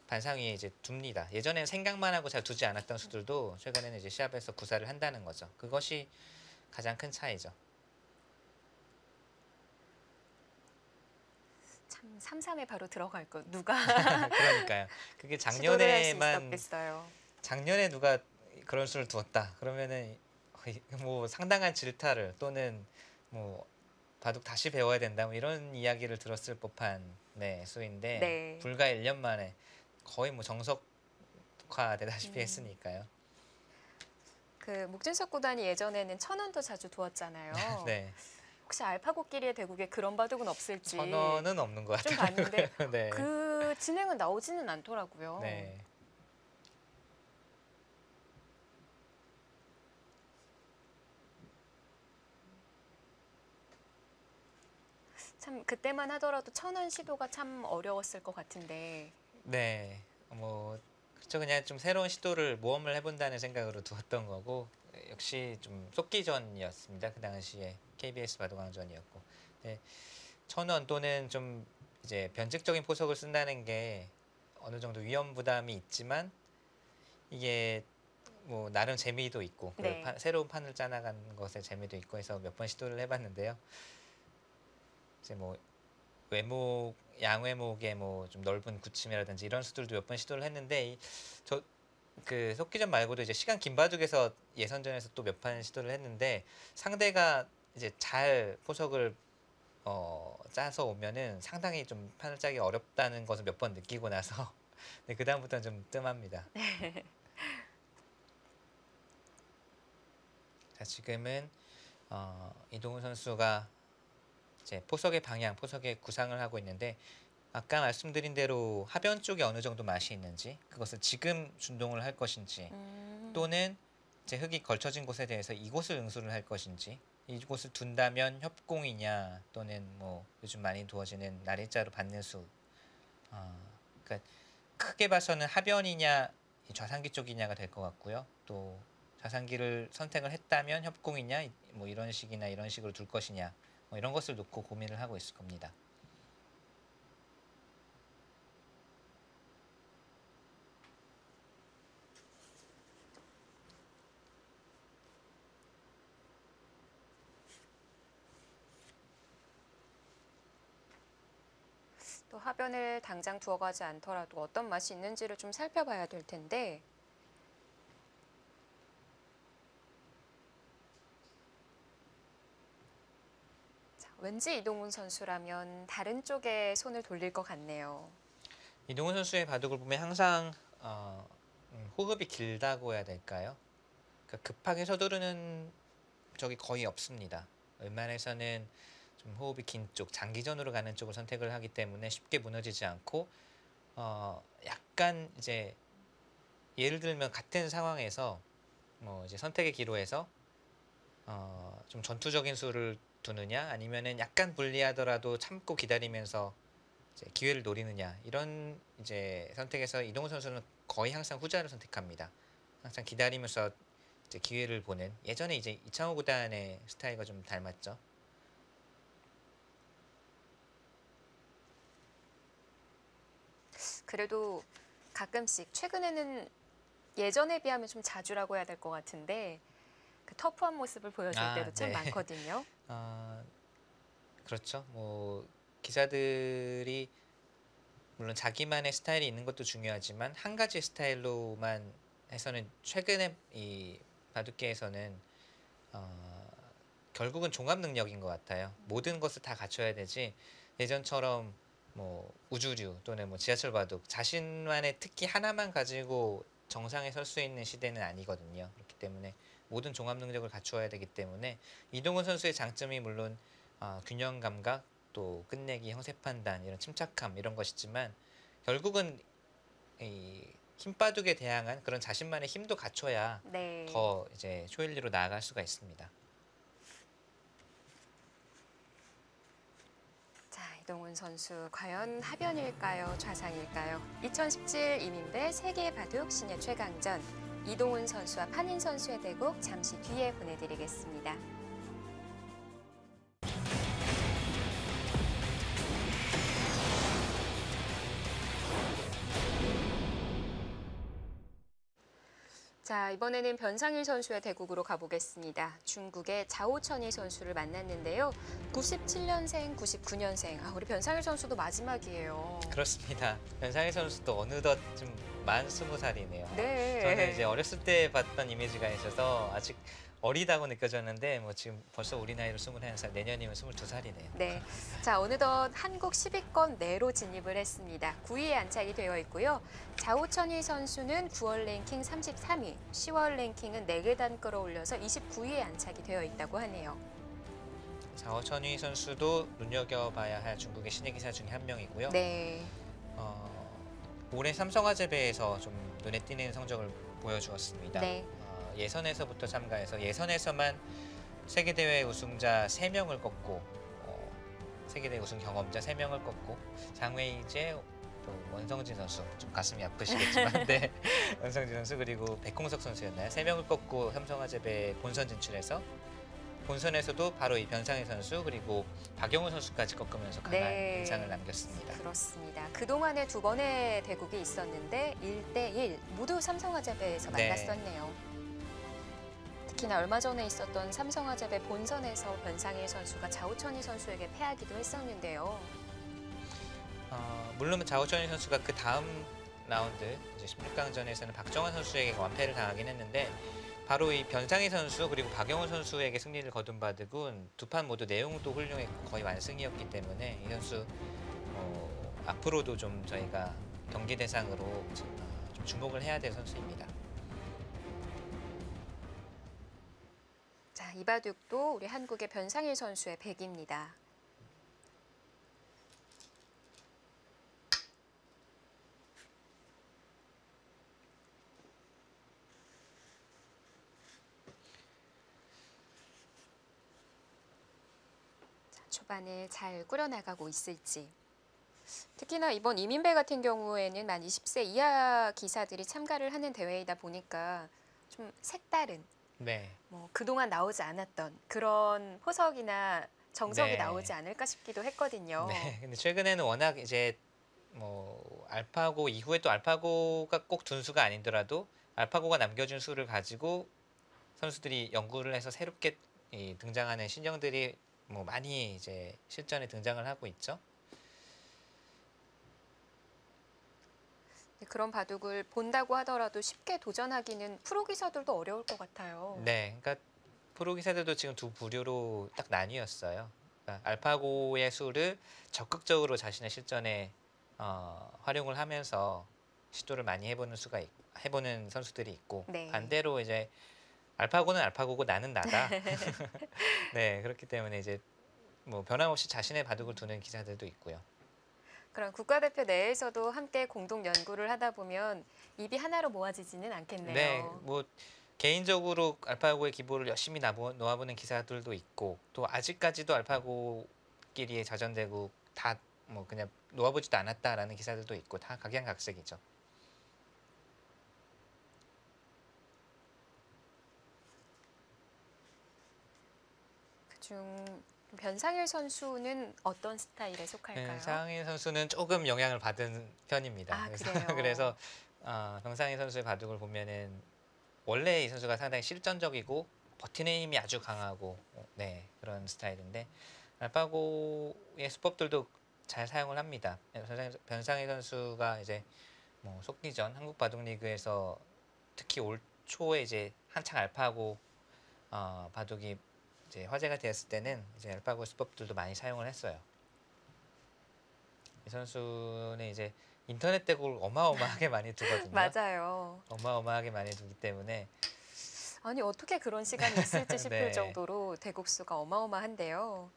반상 위에 이제 둡니다. 예전에는 생각만 하고 잘 두지 않았던 수들도 최근에는 이제 시합에서 구사를 한다는 거죠. 그것이 가장 큰 차이죠. 참 3-3에 바로 들어갈 거 누가 그러니까요. 그게 시도를 할 수 작년에만 있었겠어요. 작년에 누가 그런 수를 두었다. 그러면은 뭐 상당한 질타를 또는 뭐 바둑 다시 배워야 된다. 뭐 이런 이야기를 들었을 법한 수인데 네. 불과 1년 만에 거의 뭐 정석화되다시피 음. 했으니까요. 그 목진석 구단이 예전에는 천원도 자주 두었잖아요. 네. 혹시 알파고끼리의 대국에 그런 바둑은 없을지 선언은 없는 것 좀 같아요. 봤는데 네. 그 진행은 나오지는 않더라고요. 네. 참 그때만 하더라도 천원 시도가 참 어려웠을 것 같은데. 네. 뭐 그렇죠. 그냥 좀 새로운 시도를 모험을 해본다는 생각으로 두었던 거고 역시 좀 속기전이었습니다. 그 당시에 KBS 바둑왕전이었고. 네. 천원 또는 좀 이제 변칙적인 포석을 쓴다는 게 어느 정도 위험 부담이 있지만 이게 뭐 나름 재미도 있고 네. 새로운 판을 짜나가는 것에 재미도 있고 해서 몇 번 시도를 해봤는데요. 이제 뭐 양외목의 뭐 좀 넓은 구침이라든지 이런 수들도 몇 번 시도를 했는데 저 그 속기전 말고도 이제 시간 긴 바둑에서 예선전에서 또 몇 판 시도를 했는데 상대가 이제 잘 포석을 짜서 오면은 상당히 좀 판을 짜기 어렵다는 것을 몇 번 느끼고 나서 네, 그 다음부터는 좀 뜸합니다. 자, 지금은 이동훈 선수가 이제 포석의 방향, 포석의 구상을 하고 있는데 아까 말씀드린 대로 하변 쪽에 어느 정도 맛이 있는지 그것을 지금 준동을 할 것인지 또는 이제 흙이 걸쳐진 곳에 대해서 이곳을 응수를 할 것인지 이곳을 둔다면 협공이냐 또는 뭐 요즘 많이 두어지는 날일자로 받는 수 그러니까 크게 봐서는 하변이냐 좌상기 쪽이냐가 될 것 같고요. 또 좌상기를 선택을 했다면 협공이냐 뭐 이런 식이나 이런 식으로 둘 것이냐 뭐 이런 것을 놓고 고민을 하고 있을 겁니다. 또 하변을 당장 두어가지 않더라도 어떤 맛이 있는지를 좀 살펴봐야 될 텐데 자, 왠지 이동훈 선수라면 다른 쪽에 손을 돌릴 것 같네요. 이동훈 선수의 바둑을 보면 항상 호흡이 길다고 해야 될까요? 그러니까 급하게 서두르는 적이 거의 없습니다. 웬만해서는 좀 좀 호흡이 긴 쪽, 장기전으로 가는 쪽을 선택을 하기 때문에 쉽게 무너지지 않고 약간 이제 예를 들면 같은 상황에서 뭐 이제 선택의 기로에서 좀 전투적인 수를 두느냐 아니면은 약간 불리하더라도 참고 기다리면서 이제 기회를 노리느냐 이런 이제 선택에서 이동훈 선수는 거의 항상 후자를 선택합니다. 항상 기다리면서 이제 기회를 보는 예전에 이제 이창호 구단의 스타일과 좀 닮았죠. 그래도 가끔씩 최근에는 예전에 비하면 좀 자주라고 해야 될 것 같은데 그 터프한 모습을 보여줄 때도 참 네. 많거든요. 그렇죠. 뭐 기사들이 물론 자기만의 스타일이 있는 것도 중요하지만 한 가지 스타일로만 해서는 최근에 이 바둑계에서는 어, 결국은 종합 능력인 것 같아요. 모든 것을 다 갖춰야 되지 예전처럼 뭐 우주류 또는 뭐 지하철 바둑 자신만의 특기 하나만 가지고 정상에 설 수 있는 시대는 아니거든요. 그렇기 때문에 모든 종합 능력을 갖추어야 되기 때문에 이동훈 선수의 장점이 물론 균형 감각 또 끝내기 형세 판단 이런 침착함 이런 것이지만 결국은 이 힘바둑에 대항한 그런 자신만의 힘도 갖춰야 네. 더 이제 초일리로 나아갈 수가 있습니다. 자, 이동훈 선수 과연 하변일까요? 좌상일까요? 2017 이민배 세계 바둑 신예 최강전 이동훈 선수와 판인 선수의 대국 잠시 뒤에 보내드리겠습니다. 자, 이번에는 변상일 선수의 대국으로 가보겠습니다. 중국의 자오천이 선수를 만났는데요. 97년생, 99년생. 우리 변상일 선수도 마지막이에요. 그렇습니다. 변상일 선수도 어느덧 좀 만 20살이네요. 네. 저는 이제 어렸을 때 봤던 이미지가 있어서 아직 어리다고 느껴졌는데 뭐 지금 벌써 우리 나이로 21살, 내년이면 22살이네요. 네. 자, 어느덧 한국 10위권 내로 진입을 했습니다. 9위에 안착이 되어 있고요. 자오천이 선수는 9월 랭킹 33위, 10월 랭킹은 4계단 끌어올려서 29위에 안착이 되어 있다고 하네요. 자오천이 선수도 눈여겨봐야 할 중국의 신예 기사 중에 한 명이고요. 네. 올해 삼성화재배에서 좀 눈에 띄는 성적을 보여주었습니다. 네. 예선에서부터 참가해서 예선에서만 세계대회 우승자 3명을 꺾고 세계대회 우승 경험자 3명을 꺾고 장웨이제 또 원성진 선수 좀 가슴이 아프시겠지만 네 원성진 선수 그리고 백홍석 선수였나요? 3명을 꺾고 삼성화재배 본선 진출해서 본선에서도 바로 이 변상일 선수 그리고 박영훈 선수까지 꺾으면서 강한 네. 인상을 남겼습니다. 그렇습니다. 그동안에 2번의 대국이 있었는데 1대1 모두 삼성화재배에서 네. 만났었네요. 특히나 얼마 전에 있었던 삼성화재배 본선에서 변상일 선수가 자오천이 선수에게 패하기도 했었는데요. 물론 자오천이 선수가 그 다음 라운드 이제 16강전에서는 박정환 선수에게 완패를 당하긴 했는데 바로 이 변상희 선수 그리고 박영훈 선수에게 승리를 거둔 바둑은 두 판 모두 내용도 훌륭했고 거의 완승이었기 때문에 이 선수 앞으로도 좀 저희가 경기 대상으로 좀 주목을 해야 될 선수입니다. 자, 이 바둑도 우리 한국의 변상일 선수의 백입니다. 초반을 잘 꾸려나가고 있을지. 특히나 이번 이민배 같은 경우에는 만 20세 이하 기사들이 참가를 하는 대회이다 보니까 좀 색다른 네. 뭐 그동안 나오지 않았던 그런 포석이나 정석이 네. 나오지 않을까 싶기도 했거든요. 네. 근데 최근에는 워낙 이제 뭐 알파고 이후에 또 알파고가 꼭 둔수가 아니더라도 알파고가 남겨준 수를 가지고 선수들이 연구를 해서 새롭게 등장하는 신형들이 뭐 많이 이제 실전에 등장을 하고 있죠. 그런 바둑을 본다고 하더라도 쉽게 도전하기는 프로 기사들도 어려울 것 같아요. 네, 그러니까 프로 기사들도 지금 두 부류로 딱 나뉘었어요. 그러니까 알파고의 수를 적극적으로 자신의 실전에 활용을 하면서 시도를 많이 해보는 선수들이 있고 네. 반대로 이제 알파고는 알파고고 나는 나다. 네, 그렇기 때문에 이제 뭐 변함없이 자신의 바둑을 두는 기사들도 있고요. 그럼 국가대표 내에서도 함께 공동 연구를 하다 보면 입이 하나로 모아지지는 않겠네요. 네, 뭐 개인적으로 알파고의 기보를 열심히 놓아보는 기사들도 있고 또 아직까지도 알파고끼리 자전되고 다 뭐 그냥 놓아보지도 않았다라는 기사들도 있고 다 각양각색이죠. 그중 변상일 선수는 어떤 스타일에 속할까요? 변상일 선수는 조금 영향을 받은 편입니다. 아, 그래서, 그래요? 그래서 변상일 선수의 바둑을 보면은 원래 이 선수가 상당히 실전적이고 버티는 힘이 아주 강하고 네, 그런 스타일인데 알파고의 수법들도 잘 사용을 합니다. 변상일 선수가 이제 뭐 속기전 한국 바둑 리그에서 특히 올 초에 이제 한창 알파고 바둑이 이제 화제가 되었을 때는 이제 알파고 수법들도 많이 사용을 했어요. 이 선수는 이제 인터넷 대국을 어마어마하게 많이 두거든요. 맞아요. 어마어마하게 많이 두기 때문에 아니 어떻게 그런 시간이 있을지 싶을 네. 정도로 대국수가 어마어마한데요.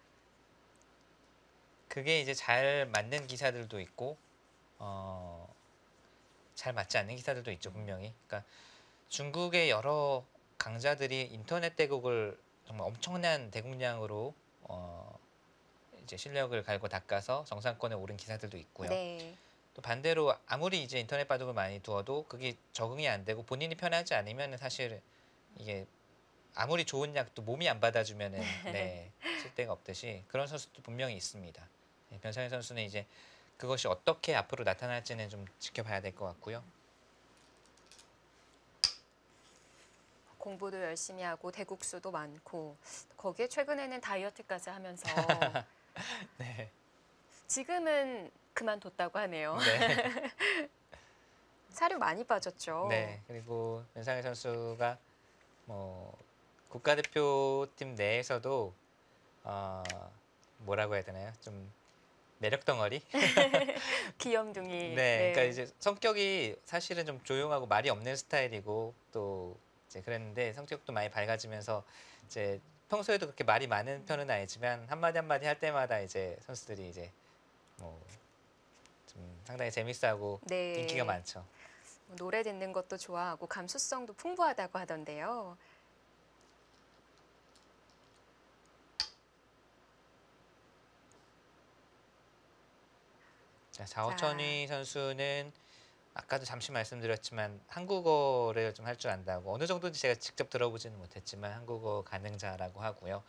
그게 이제 잘 맞는 기사들도 있고 잘 맞지 않는 기사들도 있죠, 분명히. 그러니까 중국의 여러 강자들이 인터넷 대국을 정말 엄청난 대국량으로 이제 실력을 갈고 닦아서 정상권에 오른 기사들도 있고요. 네. 또 반대로 아무리 이제 인터넷 바둑을 많이 두어도 그게 적응이 안 되고 본인이 편하지 않으면 사실 이게 아무리 좋은 약도 몸이 안 받아주면은 네, 쓸데가 없듯이 그런 선수도 분명히 있습니다. 네, 변상현 선수는 이제 그것이 어떻게 앞으로 나타날지는 좀 지켜봐야 될 것 같고요. 공부도 열심히 하고 대국수도 많고 거기에 최근에는 다이어트까지 하면서 네. 지금은 그만뒀다고 하네요. 네. 살이 많이 빠졌죠. 네. 그리고 변상현 선수가 뭐 국가대표팀 내에서도 뭐라고 해야 되나요? 좀 매력 덩어리? 귀염둥이. 네, 그러니까 이제 성격이 사실은 좀 조용하고 말이 없는 스타일이고 또 이제 그랬는데 성격도 많이 밝아지면서 이제 평소에도 그렇게 말이 많은 편은 아니지만 한마디 한마디 할 때마다 이제 선수들이 이제 뭐 좀 상당히 재밌어하고 네. 인기가 많죠. 노래 듣는 것도 좋아하고 감수성도 풍부하다고 하던데요. 자, 자오천희 선수는 아까도 잠시 말씀드렸지만 한국어를 좀 할 줄 안다고 어느 정도인지 제가 직접 들어보지는 못했지만 한국어 가능자라고 하고요.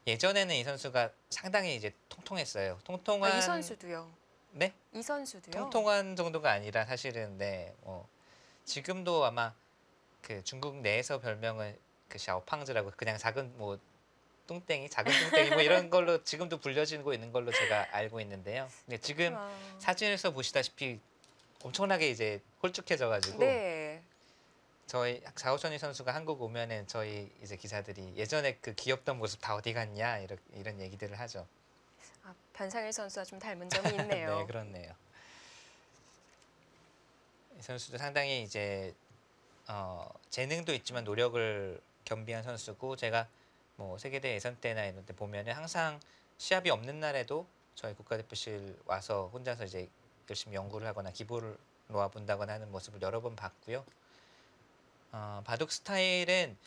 예전에는 이 선수가 상당히 이제 통통했어요. 통통한 이 선수도요. 네? 이 선수도요. 통통한 정도가 아니라 사실은 네, 지금도 아마 그 중국 내에서 별명은 그 샤오팡즈라고 그냥 작은 뭐 뚱땡이, 작은 뚱땡이 뭐 이런 걸로 지금도 불려지고 있는 걸로 제가 알고 있는데요. 근데 지금 사진에서 보시다시피 엄청나게 이제 홀쭉해져가지고 네. 저희 자오천희 선수가 한국 오면은 저희 이제 기사들이 예전에 그 귀엽던 모습 다 어디 갔냐 이런 얘기들을 하죠. 아, 변상일 선수와 좀 닮은 점이 있네요. 네, 그렇네요. 이 선수도 상당히 이제 재능도 있지만 노력을 겸비한 선수고 제가 뭐 세계대회 예선 때나 이런 때 보면은 항상 시합이 없는 날에도 저희 국가대표실 와서 혼자서 이제 열심히 연구를 하거나 기보를 놓아본다거나 하는 모습을 여러 번 봤고요. 바둑 스타일은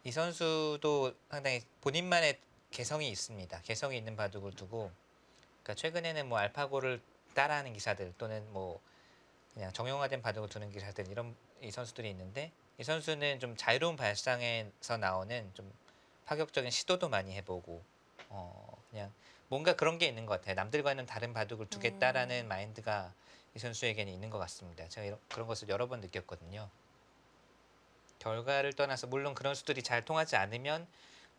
이 선수도 상당히 본인만의 개성이 있습니다. 개성이 있는 바둑을 두고 그러니까 최근에는 뭐 알파고를 따라하는 기사들 또는 뭐 그냥 정형화된 바둑을 두는 기사들 이런 이 선수들이 있는데 이 선수는 좀 자유로운 발상에서 나오는 좀 파격적인 시도도 많이 해보고 그냥 뭔가 그런 게 있는 것 같아요. 남들과는 다른 바둑을 두겠다라는 마인드가 이 선수에게는 있는 것 같습니다. 제가 그런 것을 여러 번 느꼈거든요. 결과를 떠나서 물론 그런 수들이 잘 통하지 않으면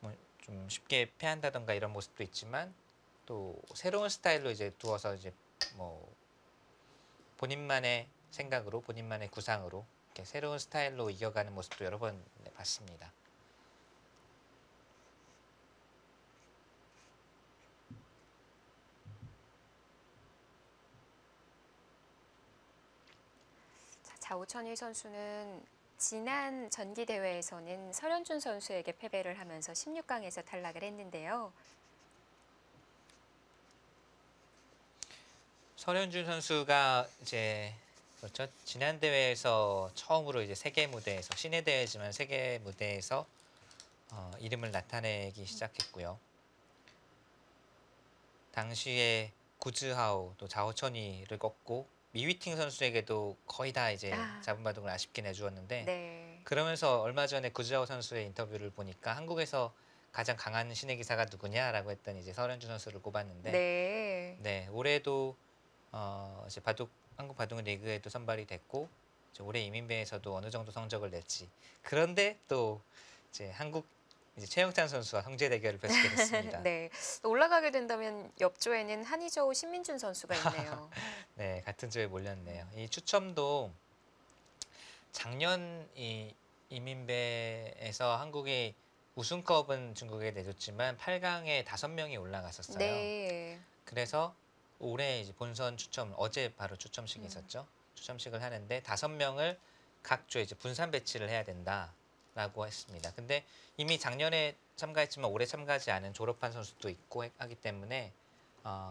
뭐 좀 쉽게 패한다던가 이런 모습도 있지만 또 새로운 스타일로 이제 두어서 이제 뭐 본인만의 생각으로 본인만의 구상으로 이렇게 새로운 스타일로 이겨가는 모습도 여러 번 봤습니다. 자, 자오천희 선수는 지난 전기 대회에서는 설현준 선수에게 패배를 하면서 16강에서 탈락을 했는데요. 설현준 선수가 이제 그렇죠. 지난 대회에서 처음으로 이제 세계 무대에서 시내 대회지만 세계 무대에서 이름을 나타내기 시작했고요. 당시에 구즈하오 또 자오천이를 꺾고 미위팅 선수에게도 거의 다 이제 아. 잡은 바둑을 아쉽게 내주었는데 네. 그러면서 얼마 전에 구즈하오 선수의 인터뷰를 보니까 한국에서 가장 강한 신의 기사가 누구냐라고 했더니 이제 설현준 선수를 꼽았는데 네. 네, 올해도 이제 한국 바둑 리그에도 선발이 됐고 이제 올해 이민배에서도 어느 정도 성적을 냈지. 그런데 또 이제 한국 이제 최영찬 선수와 형제 대결을 펼치게 됐습니다. 네. 올라가게 된다면 옆조에는 한희저우 신민준 선수가 있네요. 네, 같은 조에 몰렸네요. 이 추첨도 작년 이 이민배에서 한국이 우승컵은 중국에 내줬지만 8강에 5명이 올라갔었어요. 네. 그래서 올해 이제 본선 추첨 어제 바로 추첨식이 있었죠. 추첨식을 하는데 5명을 각 조에 이제 분산 배치를 해야 된다라고 했습니다. 근데 이미 작년에 참가했지만 올해 참가하지 않은 졸업한 선수도 있고 하기 때문에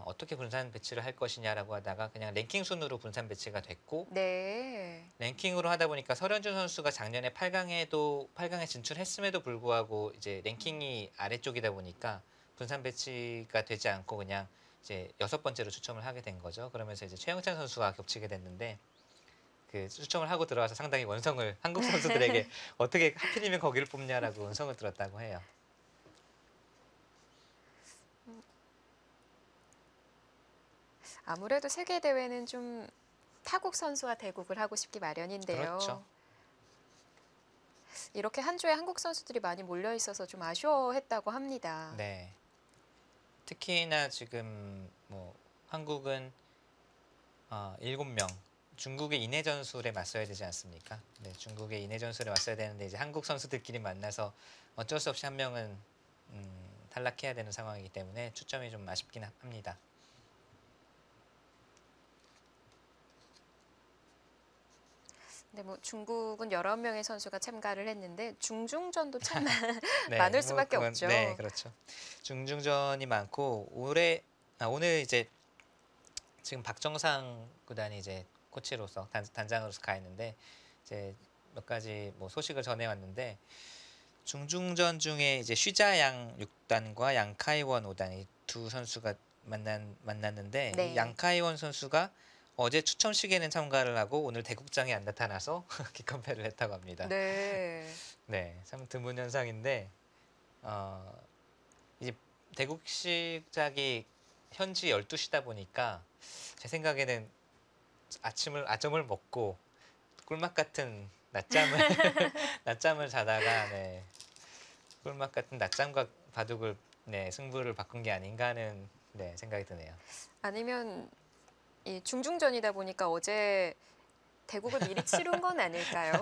어떻게 분산 배치를 할 것이냐라고 하다가 그냥 랭킹 순으로 분산 배치가 됐고 네. 랭킹으로 하다 보니까 설현준 선수가 작년에 8강에 진출했음에도 불구하고 이제 랭킹이 아래쪽이다 보니까 분산 배치가 되지 않고 그냥 이제 6번째로 추첨을 하게 된 거죠. 그러면서 이제 최영찬 선수가 겹치게 됐는데 그 추첨을 하고 들어와서 상당히 원성을 한국 선수들에게 어떻게 하필이면 거기를 뽑냐라고 원성을 들었다고 해요. 아무래도 세계 대회는 좀 타국 선수와 대국을 하고 싶기 마련인데요. 그렇죠. 이렇게 한 조에 한국 선수들이 많이 몰려 있어서 좀 아쉬워했다고 합니다. 네. 특히나 지금 뭐 한국은 7명 중국의 인해 전술에 맞서야 되지 않습니까? 네, 중국의 인해 전술에 맞서야 되는데 이제 한국 선수들끼리 만나서 어쩔 수 없이 한 명은 탈락해야 되는 상황이기 때문에 추첨이 좀 아쉽긴 합니다. 근데 뭐 중국은 11명의 선수가 참가를 했는데 중중전도 참 네, 많을 뭐 수밖에 그건- 없죠. 네, 그렇죠. 중중전이 많고 오늘 이제 지금 박정상 구단이 이제 코치로서 단장으로서 가 있는데 이제 몇 가지 뭐 소식을 전해 왔는데 중중전 중에 이제 쉬자양 6단과 양카이원 5단 이 두 선수가 만났는데 네. 이 양카이원 선수가 어제 추첨식에는 참가를 하고 오늘 대국장에 안 나타나서 기권패를 했다고 합니다. 네. 네, 참 드문 현상인데 이제 대국식작이 현지 12시다 보니까 제 생각에는 아점을 먹고 꿀맛 같은 낮잠을 낮잠을 자다가 네, 꿀맛 같은 낮잠과 바둑을 네, 승부를 바꾼 게 아닌가 하는 네, 생각이 드네요. 아니면 이 중중전이다 보니까 어제 대국을 미리 치룬 건 아닐까요?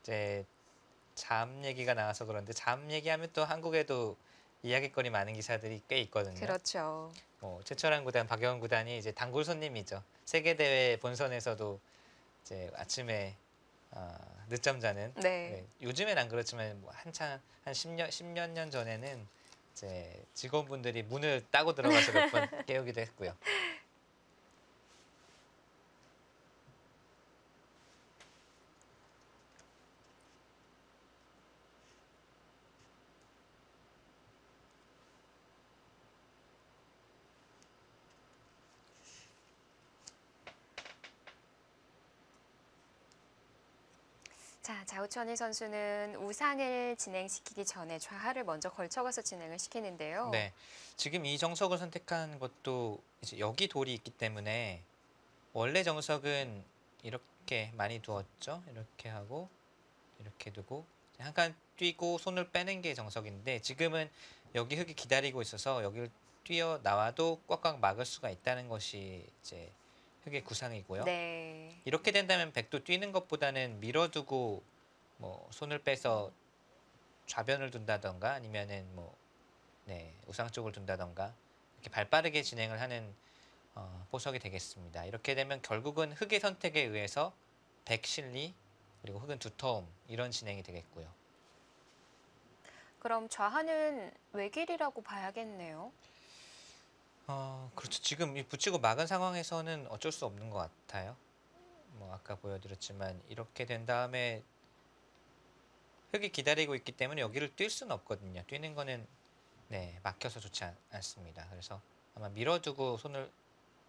이제 잠 얘기가 나와서 그런데 잠 얘기하면 또 한국에도 이야기거리 많은 기사들이 꽤 있거든요. 그렇죠. 최철한 구단, 박영훈 구단이 이제 단골 손님이죠. 세계 대회 본선에서도 이제 아침에 늦잠 자는. 네. 네, 요즘엔 안 그렇지만 뭐 한창 한 10몇 년 전에는 이제 직원분들이 문을 따고 들어가서 몇 번 깨우기도 했고요. 자, 자우천희 선수는 우상을 진행시키기 전에 좌하를 먼저 걸쳐가서 진행을 시키는데요. 네, 지금 이 정석을 선택한 것도 이제 여기 돌이 있기 때문에 원래 정석은 이렇게 많이 두었죠. 이렇게 하고 이렇게 두고 한 칸 뛰고 손을 빼는 게 정석인데 지금은 여기 흙이 기다리고 있어서 여기를 뛰어 나와도 꽉꽉 막을 수가 있다는 것이 이제 흙의 구상이고요. 네. 이렇게 된다면 백도 뛰는 것보다는 밀어두고 뭐 손을 빼서 좌변을 둔다던가 아니면은 뭐 네, 우상 쪽을 둔다던가 이렇게 발빠르게 진행을 하는 포석이 되겠습니다. 이렇게 되면 결국은 흙의 선택에 의해서 백실리 그리고 흙은 두터움 이런 진행이 되겠고요. 그럼 좌하는 외길이라고 봐야겠네요. 그렇죠. 지금 이 붙이고 막은 상황에서는 어쩔 수 없는 것 같아요. 뭐 아까 보여드렸지만 이렇게 된 다음에 흙이 기다리고 있기 때문에 여기를 뛸 수는 없거든요. 뛰는 거는 네, 막혀서 좋지 않습니다. 그래서 아마 밀어두고 손을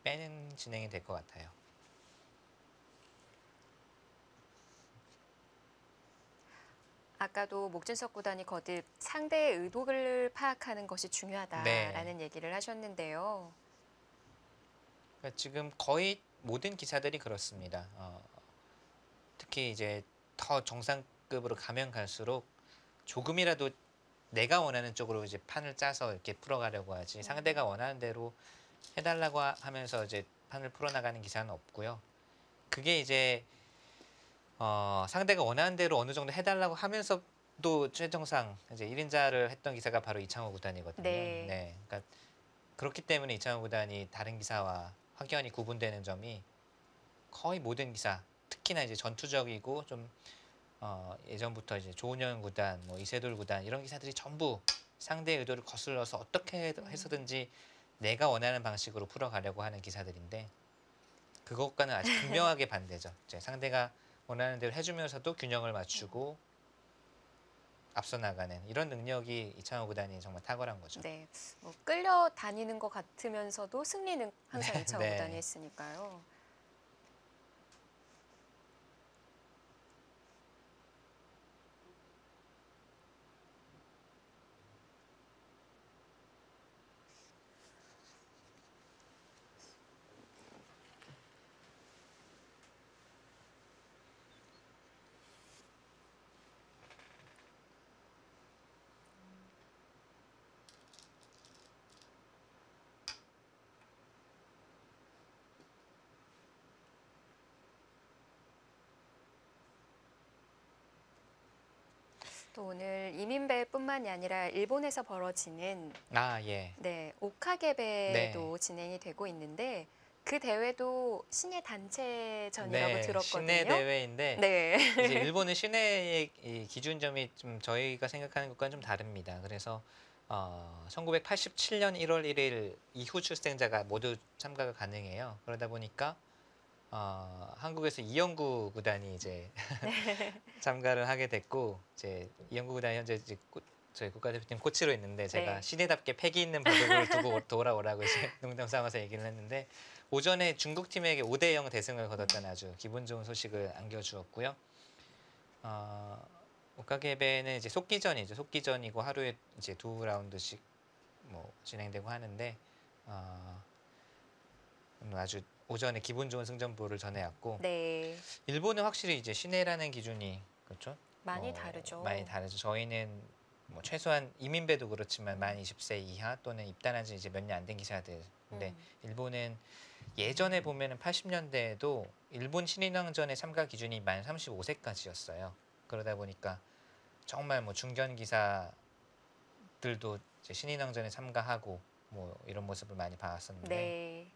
빼는 진행이 될 것 같아요. 아까도 목준석 구단이 거듭 상대의 의도를 파악하는 것이 중요하다라는 네. 얘기를 하셨는데요. 그러니까 지금 거의 모든 기사들이 그렇습니다. 특히 이제 더 정상급으로 가면 갈수록 조금이라도 내가 원하는 쪽으로 이제 판을 짜서 이렇게 풀어가려고 하지 상대가 원하는 대로 해달라고 하면서 이제 판을 풀어나가는 기사는 없고요. 그게 이제 상대가 원하는 대로 어느 정도 해달라고 하면서도 최정상 이제 1인자를 했던 기사가 바로 이창호 구단이거든요. 네. 네. 그러니까 그렇기 때문에 이창호 구단이 다른 기사와 확연히 구분되는 점이 거의 모든 기사, 특히나 이제 전투적이고 좀 예전부터 이제 조은현 구단, 뭐 이세돌 구단 이런 기사들이 전부 상대의 의도를 거슬러서 어떻게 해서든지 내가 원하는 방식으로 풀어가려고 하는 기사들인데 그것과는 아주 극명하게 반대죠. 이제 상대가 원하는 대로 해주면서도 균형을 맞추고 앞서 나가는 이런 능력이 이창호 구단이 정말 탁월한 거죠. 네, 뭐 끌려다니는 것 같으면서도 승리는 항상 네, 이창호 네. 구단이 했으니까요. 또 오늘 이민배뿐만이 아니라 일본에서 벌어지는 예. 네, 오카게베도 네. 진행이 되고 있는데 그 대회도 신예 단체전이라고 네, 들었거든요. 시내 대회인데 네. 이제 일본은 시내의 이 기준점이 좀 저희가 생각하는 것과는 좀 다릅니다. 그래서 1987년 1월 1일 이후 출생자가 모두 참가가 가능해요. 그러다 보니까 한국에서 이영구 구단이 이제 참가를 하게 됐고 이제 이영구 구단이 현재 이제 저희 국가대표팀 코치로 있는데 제가 네. 시내답게 패기 있는 바둑을 두고 돌아오라고 이제 농담 삼아서 얘기를 했는데 오전에 중국 팀에게 5대0 대승을 거뒀다는 아주 기분 좋은 소식을 안겨주었고요. 오카게베는 이제 속기전이죠. 속기전이고 하루에 이제 2라운드씩 뭐 진행되고 하는데 아주 오전에 기분 좋은 승전보를 전해왔고 네. 일본은 확실히 이제 시내라는 기준이 그렇죠? 많이 다르죠. 많이 다르죠. 저희는 뭐 최소한 이민배도 그렇지만 만 20세 이하 또는 입단한 지 이제 몇 년 안 된 기사들. 근데 일본은 예전에 보면은 80년대에도 일본 신인왕전의 참가 기준이 만 35세까지였어요. 그러다 보니까 정말 뭐 중견 기사들도 이제 신인왕전에 참가하고 뭐 이런 모습을 많이 봐왔었는데 네.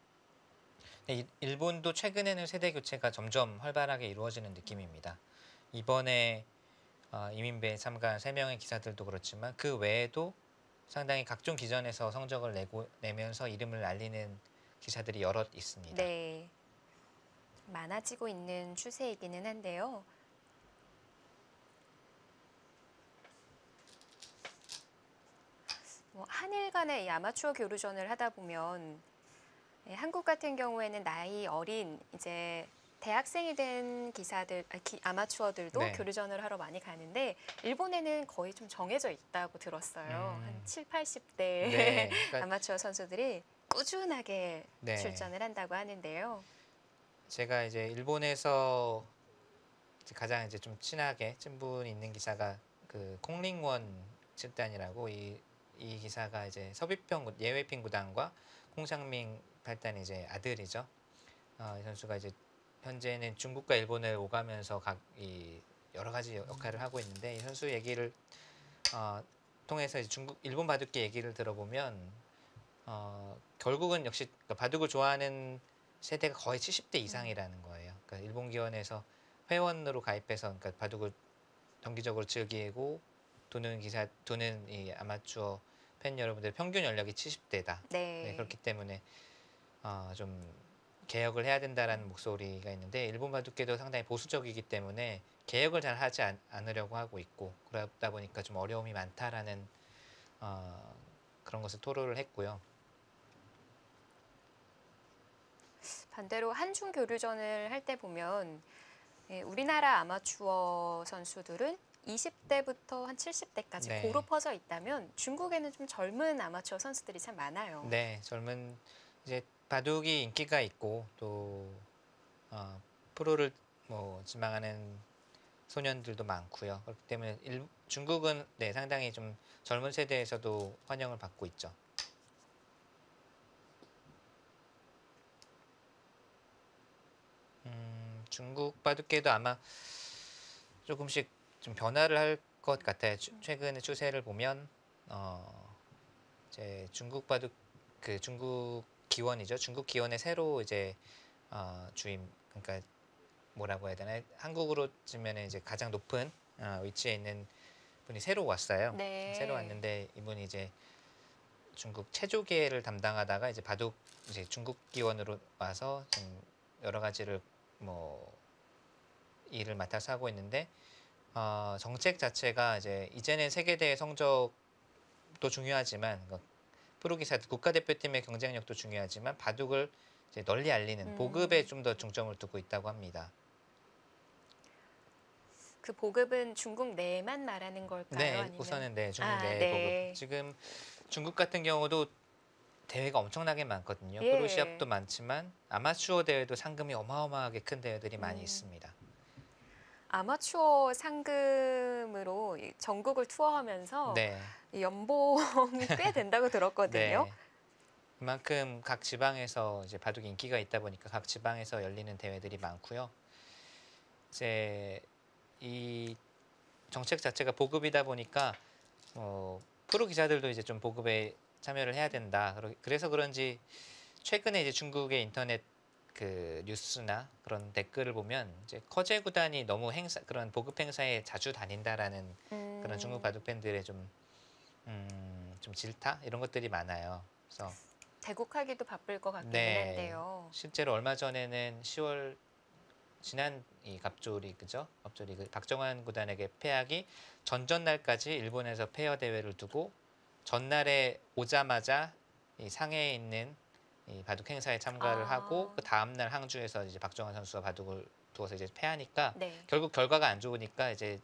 근데 일본도 최근에는 세대 교체가 점점 활발하게 이루어지는 느낌입니다. 이번에 이민배에 참가한 3명의 기사들도 그렇지만 그 외에도 상당히 각종 기전에서 성적을 내면서 이름을 알리는 기사들이 여럿 있습니다. 네. 많아지고 있는 추세이기는 한데요. 뭐 한일 간의 이 아마추어 교류전을 하다 보면 한국 같은 경우에는 나이 어린 이제 대학생이 된 기사들, 아마추어들도 네. 교류전을 하러 많이 가는데 일본에는 거의 좀 정해져 있다고 들었어요. 한 7, 80대 네, 그러니까 아마추어 선수들이 꾸준하게 네. 출전을 한다고 하는데요. 제가 이제 일본에서 이제 가장 이제 좀 친하게 친분이 있는 기사가 그 콩링원 7단이라고 이 기사가 이제 서비평 예외핑 구단과 콩상민 8단 이제 아들이죠. 이 선수가 이제 현재는 중국과 일본을 오가면서 각 이 여러 가지 역할을 하고 있는데 이 선수 얘기를 통해서 이제 일본 바둑계 얘기를 들어보면 결국은 역시 바둑을 좋아하는 세대가 거의 70대 이상이라는 거예요. 그러니까 일본 기원에서 회원으로 가입해서 그러니까 바둑을 정기적으로 즐기고 도는 이 아마추어 팬 여러분들 평균 연령이 70대다. 네. 네, 그렇기 때문에 좀 개혁을 해야 된다라는 목소리가 있는데 일본 바둑계도 상당히 보수적이기 때문에 개혁을 잘 하지 않으려고 하고 있고 그러다 보니까 좀 어려움이 많다라는 그런 것을 토로를 했고요. 반대로 한중 교류전을 할 때 보면 우리나라 아마추어 선수들은 20대부터 한 70대까지 네. 고루 퍼져 있다면 중국에는 좀 젊은 아마추어 선수들이 참 많아요. 네, 젊은 이제 바둑이 인기가 있고 또 프로를 뭐 지망하는 소년들도 많고요. 그렇기 때문에 중국은 네, 상당히 좀 젊은 세대에서도 환영을 받고 있죠. 중국 바둑계도 아마 조금씩 좀 변화를 할 것 같아요. 최근의 추세를 보면 이제 중국 바둑 그 중국 기원이죠. 중국 기원에 새로 이제 주임 그러니까 뭐라고 해야 되나 한국으로 치면 이제 가장 높은 위치에 있는 분이 새로 왔어요. 네. 새로 왔는데 이분이 이제 중국 체조계를 담당하다가 이제 바둑 이제 중국 기원으로 와서 좀 여러 가지를 뭐 일을 맡아서 하고 있는데 정책 자체가 이제는 세계대회 성적도 중요하지만 프로기사 국가대표팀의 경쟁력도 중요하지만 바둑을 이제 널리 알리는 보급에 좀 더 중점을 두고 있다고 합니다. 그 보급은 중국 내만 말하는 걸까요? 네, 아니면? 우선은 네, 중국 내 네. 보급. 지금 중국 같은 경우도 대회가 엄청나게 많거든요. 예. 프로 시합도 많지만 아마추어 대회도 상금이 어마어마하게 큰 대회들이 많이 있습니다. 아마추어 상금으로 전국을 투어하면서 네. 연봉이 꽤 된다고 들었거든요. 네. 그만큼 각 지방에서 이제 바둑 인기가 있다 보니까 각 지방에서 열리는 대회들이 많고요. 이제 이 정책 자체가 보급이다 보니까 프로 기자들도 이제 좀 보급에 참여를 해야 된다. 그래서 그런지 최근에 이제 중국의 인터넷 그 뉴스나 그런 댓글을 보면 이제 커제 구단이 너무 그런 보급 행사에 자주 다닌다라는 그런 중국 바둑 팬들의 좀 질타 이런 것들이 많아요. 그래서 대국하기도 바쁠 것 같기는 네, 한데요. 실제로 얼마 전에는 10월 지난 이 갑조리 그죠? 갑조리 그 박정환 구단에게 패하기 전전날까지 일본에서 페어 대회를 두고 전날에 오자마자 이 상해에 있는 이 바둑 행사에 참가를 하고 그 다음 날 항주에서 이제 박정환 선수와 바둑을 두어서 이제 패하니까 네. 결국 결과가 안 좋으니까 이제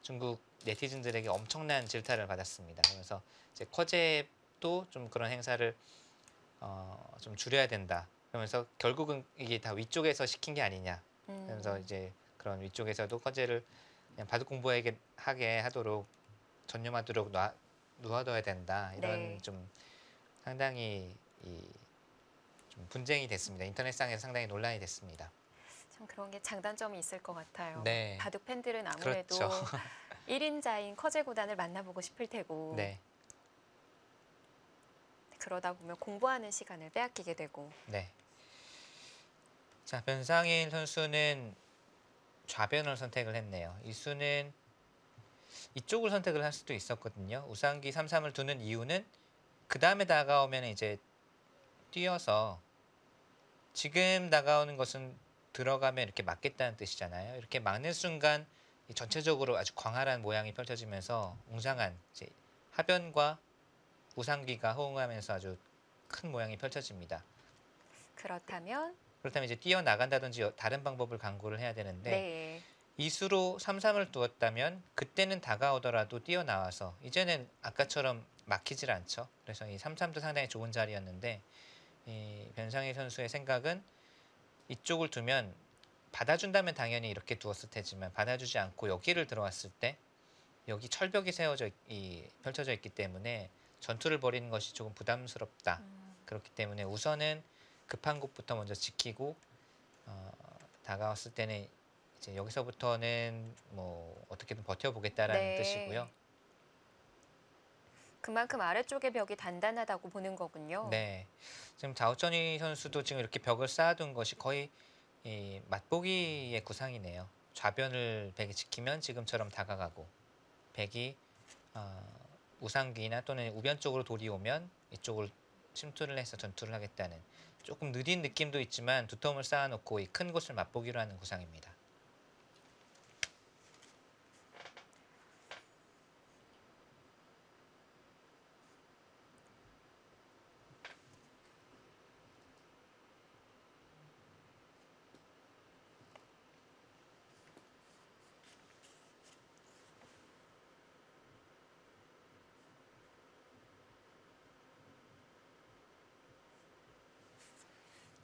중국 네티즌들에게 엄청난 질타를 받았습니다. 그래서 이제 커제도 좀 그런 행사를 좀 줄여야 된다. 그러면서 결국은 이게 다 위쪽에서 시킨 게 아니냐. 그래서 이제 그런 위쪽에서도 커제를 그냥 바둑 공부하게 하도록 전념하도록 놓아둬야 된다. 이런 네. 좀 상당히 좀 분쟁이 됐습니다. 인터넷상에서 상당히 논란이 됐습니다. 참 그런 게 장단점이 있을 것 같아요. 네. 바둑 팬들은 아무래도 그렇죠. 1인자인 커제 구단을 만나보고 싶을 테고 네, 그러다 보면 공부하는 시간을 빼앗기게 되고 네. 자, 변상일 선수는 좌변을 선택을 했네요. 이수는 이쪽을 선택을 할 수도 있었거든요. 우상기 3-3을 두는 이유는 그 다음에 다가오면 이제 뛰어서 지금 다가오는 것은 들어가면 이렇게 막겠다는 뜻이잖아요. 이렇게 막는 순간 전체적으로 아주 광활한 모양이 펼쳐지면서 웅장한 이제 하변과 우상기가 호응하면서 아주 큰 모양이 펼쳐집니다. 그렇다면 이제 뛰어나간다든지 다른 방법을 강구를 해야 되는데 네. 이수로 3-3을 두었다면 그때는 다가오더라도 뛰어나와서 이제는 아까처럼 막히질 않죠. 그래서 이 3-3도 상당히 좋은 자리였는데 이 변상희 선수의 생각은 이쪽을 두면 받아준다면 당연히 이렇게 두었을 테지만 받아주지 않고 여기를 들어왔을 때 여기 철벽이 펼쳐져 있기 때문에 전투를 벌이는 것이 조금 부담스럽다. 그렇기 때문에 우선은 급한 곳부터 먼저 지키고 다가왔을 때는 이제 여기서부터는 뭐 어떻게든 버텨보겠다라는 네. 뜻이고요. 그만큼 아래쪽의 벽이 단단하다고 보는 거군요. 네, 지금 자오천이 선수도 지금 이렇게 벽을 쌓아둔 것이 거의 이 맛보기의 구상이네요. 좌변을 백이 지키면 지금처럼 다가가고 백이 우상귀나 또는 우변 쪽으로 돌이 오면 이쪽을 침투를 해서 전투를 하겠다는 조금 느린 느낌도 있지만 두터움을 쌓아놓고 이 큰 곳을 맛보기로 하는 구상입니다.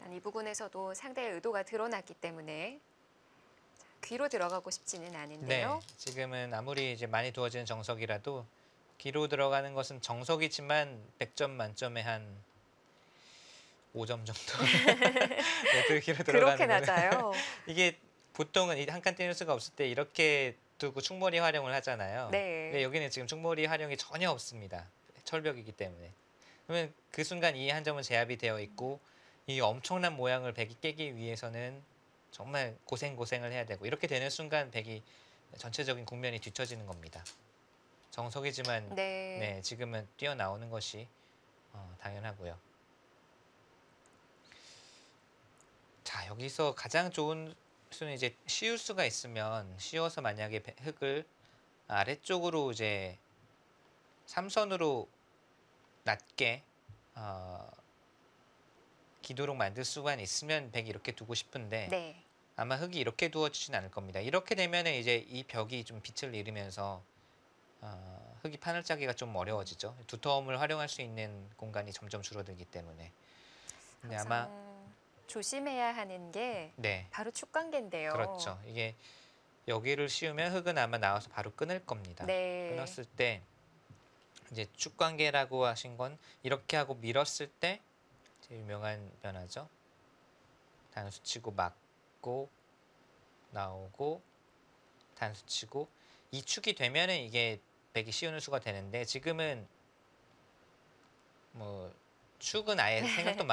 일단 이 부분에서도 상대의 의도가 드러났기 때문에 귀로 들어가고 싶지는 네, 않은데요. 지금은 아무리 이제 많이 두어지는 정석이라도 귀로 들어가는 것은 정석이지만 100점 만점에 한 5점 정도. 네, 그 귀로 그렇게 들어가는 거는 낮아요. 이게 보통은 한 칸 띄울 수가 없을 때 이렇게 두고 충몰이 활용을 하잖아요. 근데 네. 여기는 지금 충몰이 활용이 전혀 없습니다. 철벽이기 때문에. 그러면 그 순간 이 한 점은 제압이 되어 있고 이 엄청난 모양을 백이 깨기 위해서는 정말 고생을 해야 되고 이렇게 되는 순간 백이 전체적인 국면이 뒤처지는 겁니다. 정석이지만 네. 네, 지금은 뛰어나오는 것이 당연하고요. 자, 여기서 가장 좋은 수는 이제 씌울 수가 있으면 씌워서 만약에 흙을 아래쪽으로 이제 3선으로 낮게 기도록 만들 수가 있으면 백이 이렇게 두고 싶은데 네. 아마 흙이 이렇게 두어지진 않을 겁니다. 이렇게 되면은 이제 이 벽이 좀 빛을 잃으면서 흙이 판을 짜기가 좀 어려워지죠. 두터움을 활용할 수 있는 공간이 점점 줄어들기 때문에. 근데 아마 항상 조심해야 하는 게 네, 바로 축관계인데요. 그렇죠. 이게 여기를 씌우면 흙은 아마 나와서 바로 끊을 겁니다. 네. 끊었을 때 이제 축관계라고 하신 건 이렇게 하고 밀었을 때 제일 유명한 변화죠. 단수 치고 막고 나오고 단수 치고 이 축이 되면은 이게 백이 씌우는 수가 되는데 지금은 뭐 축은 아예 생각도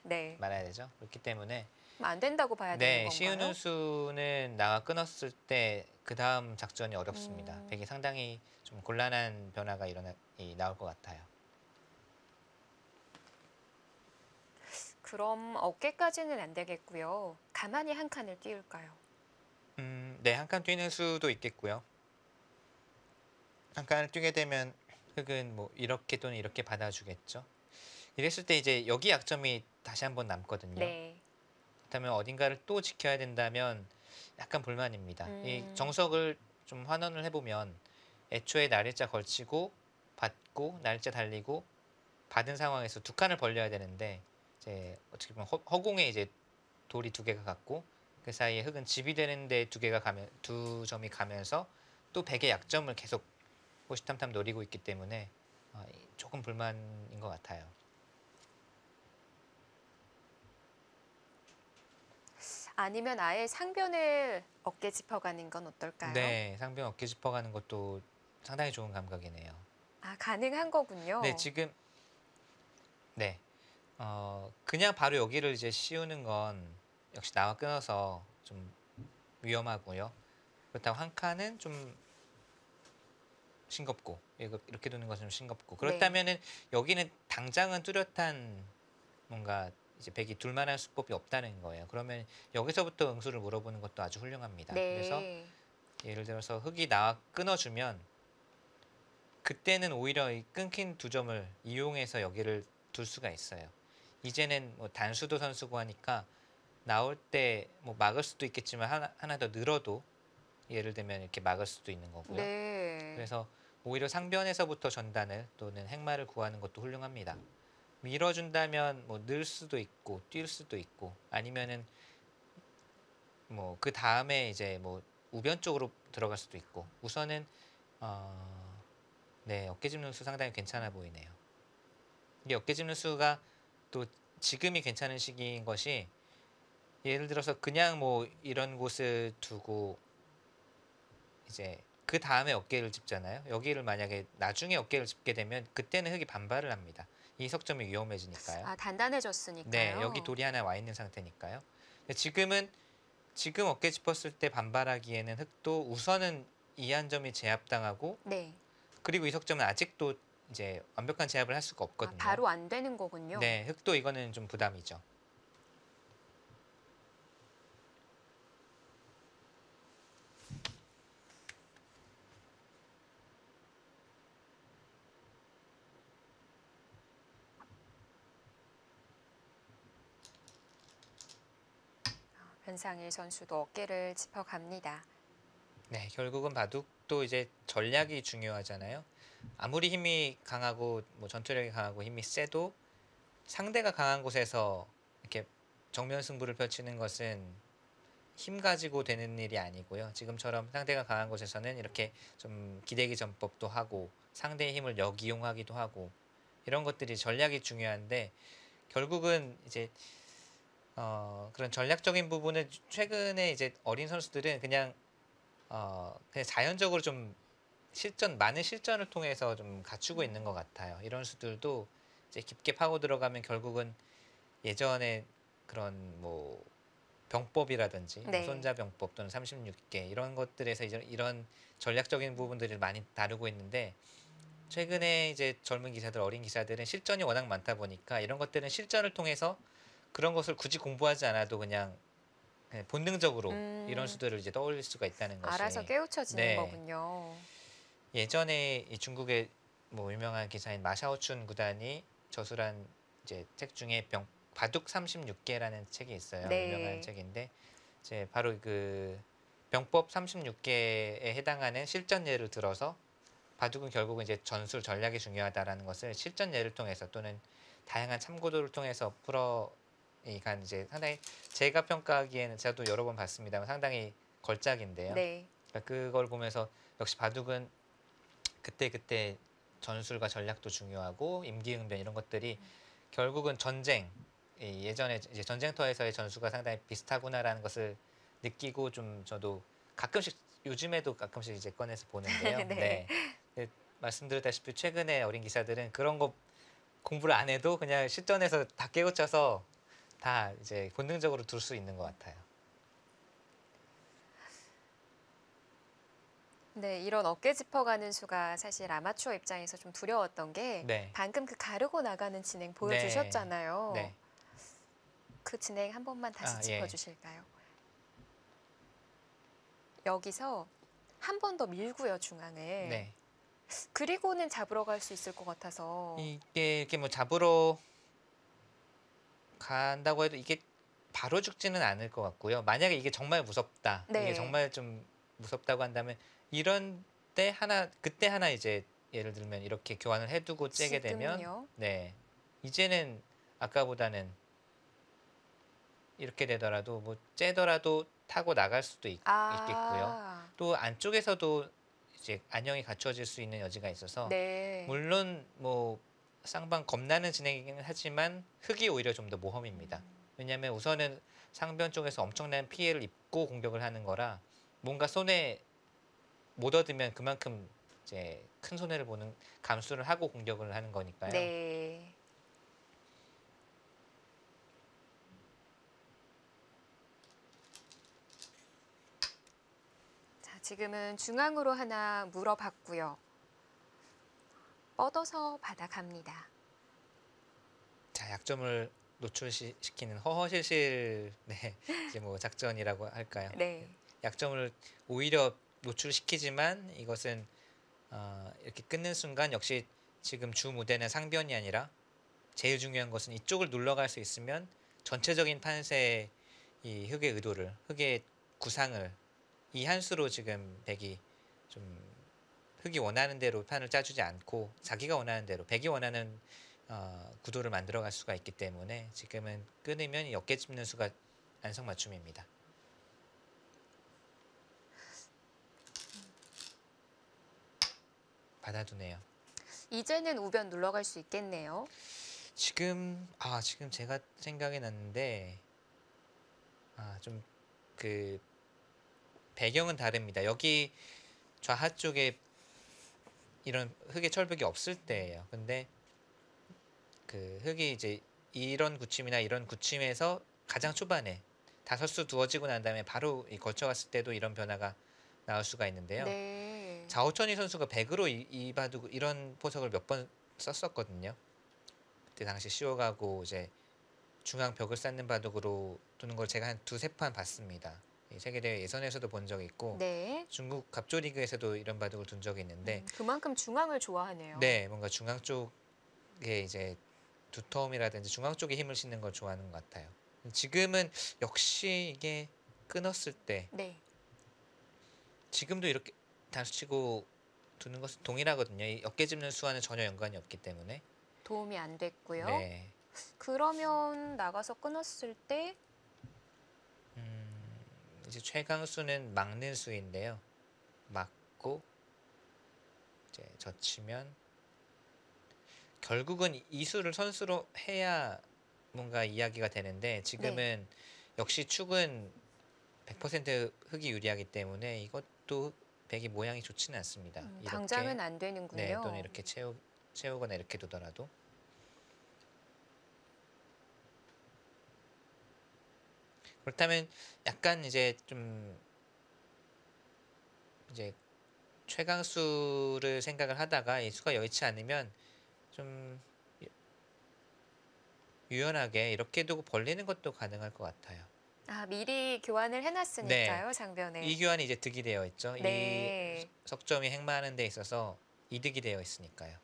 네. 말아야 되죠. 그렇기 때문에 안 된다고 봐야 되는 네, 건가요? 씌우는 수는 나와 끊었을 때 그 다음 작전이 어렵습니다. 백이 상당히 좀 곤란한 변화가 나올 것 같아요. 그럼 어깨까지는 안 되겠고요. 가만히 한 칸을 띄울까요? 네, 한 칸 뛰는 수도 있겠고요. 한 칸을 뛰게 되면 흙은 뭐 이렇게 또는 이렇게 받아주겠죠. 이랬을 때 이제 여기 약점이 다시 한번 남거든요. 네. 그렇다면 어딘가를 또 지켜야 된다면 약간 불만입니다. 이 정석을 좀 환원을 해보면 애초에 날일자 걸치고 받고 날일자 달리고 받은 상황에서 두 칸을 벌려야 되는데 이제 어떻게 보면 허공에 이제 돌이 두 개가 갔고 그 사이에 흙은 집이 되는데 두 점이 가면서 또 백의 약점을 계속 호시탐탐 노리고 있기 때문에 조금 불만인 것 같아요. 아니면 아예 상변을 어깨 짚어가는 건 어떨까요? 네, 상병 어깨 짚어가는 것도 상당히 좋은 감각이네요. 아, 가능한 거군요. 네, 지금 네, 그냥 바로 여기를 이제 씌우는 건 역시 나와 끊어서 좀 위험하고요. 그렇다고 한 칸은 좀 싱겁고 이렇게 두는 것은 좀 싱겁고 그렇다면은 여기는 당장은 뚜렷한 뭔가 이제 백이 둘만한 수법이 없다는 거예요. 그러면 여기서부터 응수를 물어보는 것도 아주 훌륭합니다. 네. 그래서 예를 들어서 흙이 나와 끊어주면 그때는 오히려 이 끊긴 두 점을 이용해서 여기를 둘 수가 있어요. 이제는 뭐 단수도 선수고 하니까 나올 때 뭐 막을 수도 있겠지만 하나 더 늘어도 예를 들면 이렇게 막을 수도 있는 거고요. 네. 그래서 오히려 상변에서부터 전단을 또는 행마를 구하는 것도 훌륭합니다. 밀어준다면 뭐 늘 수도 있고 뛸 수도 있고 아니면은 뭐 그 다음에 이제 뭐 우변 쪽으로 들어갈 수도 있고 우선은 네, 어깨 짚는 수 상당히 괜찮아 보이네요. 이게 어깨 짚는 수가 또 지금이 괜찮은 시기인 것이 예를 들어서 그냥 뭐 이런 곳을 두고 이제 그 다음에 어깨를 짚잖아요. 여기를 만약에 나중에 어깨를 짚게 되면 그때는 흙이 반발을 합니다. 이 석점이 위험해지니까요. 아, 단단해졌으니까요. 네, 여기 돌이 하나 와 있는 상태니까요. 근데 지금 어깨 짚었을 때 반발하기에는 흙도 우선은 이 한 점이 제압당하고 네. 그리고 이 석점은 아직도 이제 완벽한 제압을 할 수가 아, 없거든요. 바로 안 되는 거군요. 네, 흑도 이거는 좀 부담이죠. 변상일 선수도 어깨를 짚어갑니다. 네, 결국은 바둑도 이제 전략이 중요하잖아요. 아무리 힘이 강하고 뭐 전투력이 강하고 힘이 세도 상대가 강한 곳에서 이렇게 정면 승부를 펼치는 것은 힘 가지고 되는 일이 아니고요. 지금처럼 상대가 강한 곳에서는 이렇게 좀 기대기 전법도 하고 상대의 힘을 역이용하기도 하고 이런 것들이 전략이 중요한데 결국은 이제 그런 전략적인 부분을 최근에 이제 어린 선수들은 그냥 자연적으로 좀 많은 실전을 통해서 좀 갖추고 있는 것 같아요. 이런 수들도 이제 깊게 파고 들어가면 결국은 예전에 그런 뭐 병법이라든지 뭐 네. 손자병법 또는 36개 이런 것들에서 이제 이런 전략적인 부분들을 많이 다루고 있는데 최근에 이제 젊은 기사들, 어린 기사들은 실전이 워낙 많다 보니까 이런 것들은 실전을 통해서 그런 것을 굳이 공부하지 않아도 그냥 본능적으로 이런 음, 수들을 이제 떠올릴 수가 있다는 알아서 것이 깨우쳐지는 네. 거군요. 예전에 이 중국의 뭐 유명한 기사인 마샤오춘 구단이 저술한 이제 책 중에 바둑 36개라는 책이 있어요. 유명한 네. 책인데 이제 바로 그 병법 36개에 해당하는 실전 예를 들어서 바둑은 결국은 이제 전술 전략이 중요하다라는 것을 실전 예를 통해서 또는 다양한 참고도를 통해서 풀어간 이제 상당히 제가 평가하기에는 제가 또 여러 번 봤습니다만 상당히 걸작인데요. 네. 그러니까 그걸 보면서 역시 바둑은 그때 전술과 전략도 중요하고 임기응변 이런 것들이 결국은 예전에 이제 전쟁터에서의 전술과 상당히 비슷하구나라는 것을 느끼고 좀 저도 가끔씩 요즘에도 가끔씩 이제 꺼내서 보는데요. 네. 네. 네, 말씀드렸다시피 최근에 어린 기사들은 그런 거 공부를 안 해도 그냥 실전에서 다 깨우쳐서 다 이제 본능적으로 둘 수 있는 것 같아요. 네, 이런 어깨 짚어가는 수가 사실 아마추어 입장에서 좀 두려웠던 게 네. 방금 그 가르고 나가는 진행 네. 보여주셨잖아요. 네. 그 진행 한 번만 다시 아, 예. 짚어주실까요? 여기서 한 번 더 밀고요, 중앙을. 네. 그리고는 잡으러 갈 수 있을 것 같아서. 이게 이렇게 뭐 잡으러 간다고 해도 이게 바로 죽지는 않을 것 같고요. 만약에 이게 정말 무섭다, 이게 네. 정말 좀 무섭다고 한다면 이런 그때 하나 이제 예를 들면 이렇게 교환을 해두고 째게 되면 지금요? 네, 이제는 아까보다는 이렇게 되더라도 뭐 째더라도 타고 나갈 수도 있겠고요. 아, 또 안쪽에서도 이제 안녕이 갖춰질 수 있는 여지가 있어서 네. 물론 뭐 쌍방 겁나는 진행이기는 하지만 흑이 오히려 좀 더 모험입니다. 왜냐하면 우선은 상변 쪽에서 엄청난 피해를 입고 공격을 하는 거라 뭔가 손에 못 얻으면 그만큼 이제 큰 손해를 보는 감수를 하고 공격을 하는 거니까요. 네. 자, 지금은 중앙으로 하나 물어봤고요. 뻗어서 받아갑니다. 자, 약점을 노출시키는 허허실실 네, 이제 뭐 작전이라고 할까요? 네. 약점을 오히려 노출시키지만 이것은 이렇게 끊는 순간 역시 지금 주 무대는 상변이 아니라 제일 중요한 것은 이쪽을 눌러갈 수 있으면 전체적인 판세의 이 흑의 의도를 흑의 구상을 이 한 수로 지금 백이 좀 흑이 원하는 대로 판을 짜주지 않고 자기가 원하는 대로 백이 원하는 구도를 만들어갈 수가 있기 때문에 지금은 끊으면 이 어깨 짚는 수가 안성맞춤입니다. 받아두네요. 이제는 우변 눌러갈 수 있겠네요. 지금 제가 생각이 났는데 좀 그 배경은 다릅니다. 여기 좌하 쪽에 이런 흑의 철벽이 없을 때예요. 근데 그 흑이 이제 이런 구침이나 이런 구침에서 가장 초반에 다섯 수 두어지고 난 다음에 바로 이 걸쳐갔을 때도 이런 변화가 나올 수가 있는데요. 네. 자오천이 선수가 100으로 이 바둑 이런 포석을 몇 번 썼었거든요. 그때 당시 쉬어가고 이제 중앙 벽을 쌓는 바둑으로 두는 걸 제가 한 두세 판 봤습니다. 이 세계대회 예선에서도 본 적이 있고 네. 중국 갑조리그에서도 이런 바둑을 둔 적이 있는데 그만큼 중앙을 좋아하네요. 네, 뭔가 중앙 쪽에 이제 두터움이라든지 중앙 쪽에 힘을 싣는 걸 좋아하는 것 같아요. 지금은 역시 이게 끊었을 때 네. 지금도 이렇게 단수치고 두는 것은 동일하거든요. 이 어깨 짚는 수와는 전혀 연관이 없기 때문에. 도움이 안 됐고요. 네. 그러면 나가서 끊었을 때 이제 최강수는 막는 수인데요. 막고 이제 젖히면 결국은 이 수를 선수로 해야 뭔가 이야기가 되는데 지금은 역시 축은 100% 흙이 유리하기 때문에 이것도 백이 모양이 좋지는 않습니다. 이렇게, 당장은 안 되는군요. 네, 또는 이렇게 채우거나 이렇게 두더라도. 그렇다면 약간 이제 좀 이제 최강수를 생각을 하다가 이 수가 여의치 않으면 좀 유연하게 이렇게 두고 벌리는 것도 가능할 것 같아요. 아, 미리 교환을 해놨으니까요, 상변에. 이 교환이 이제 득이 되어 있죠. 네. 이 석점이 행마하는 데 있어서 이득이 되어 있으니까요.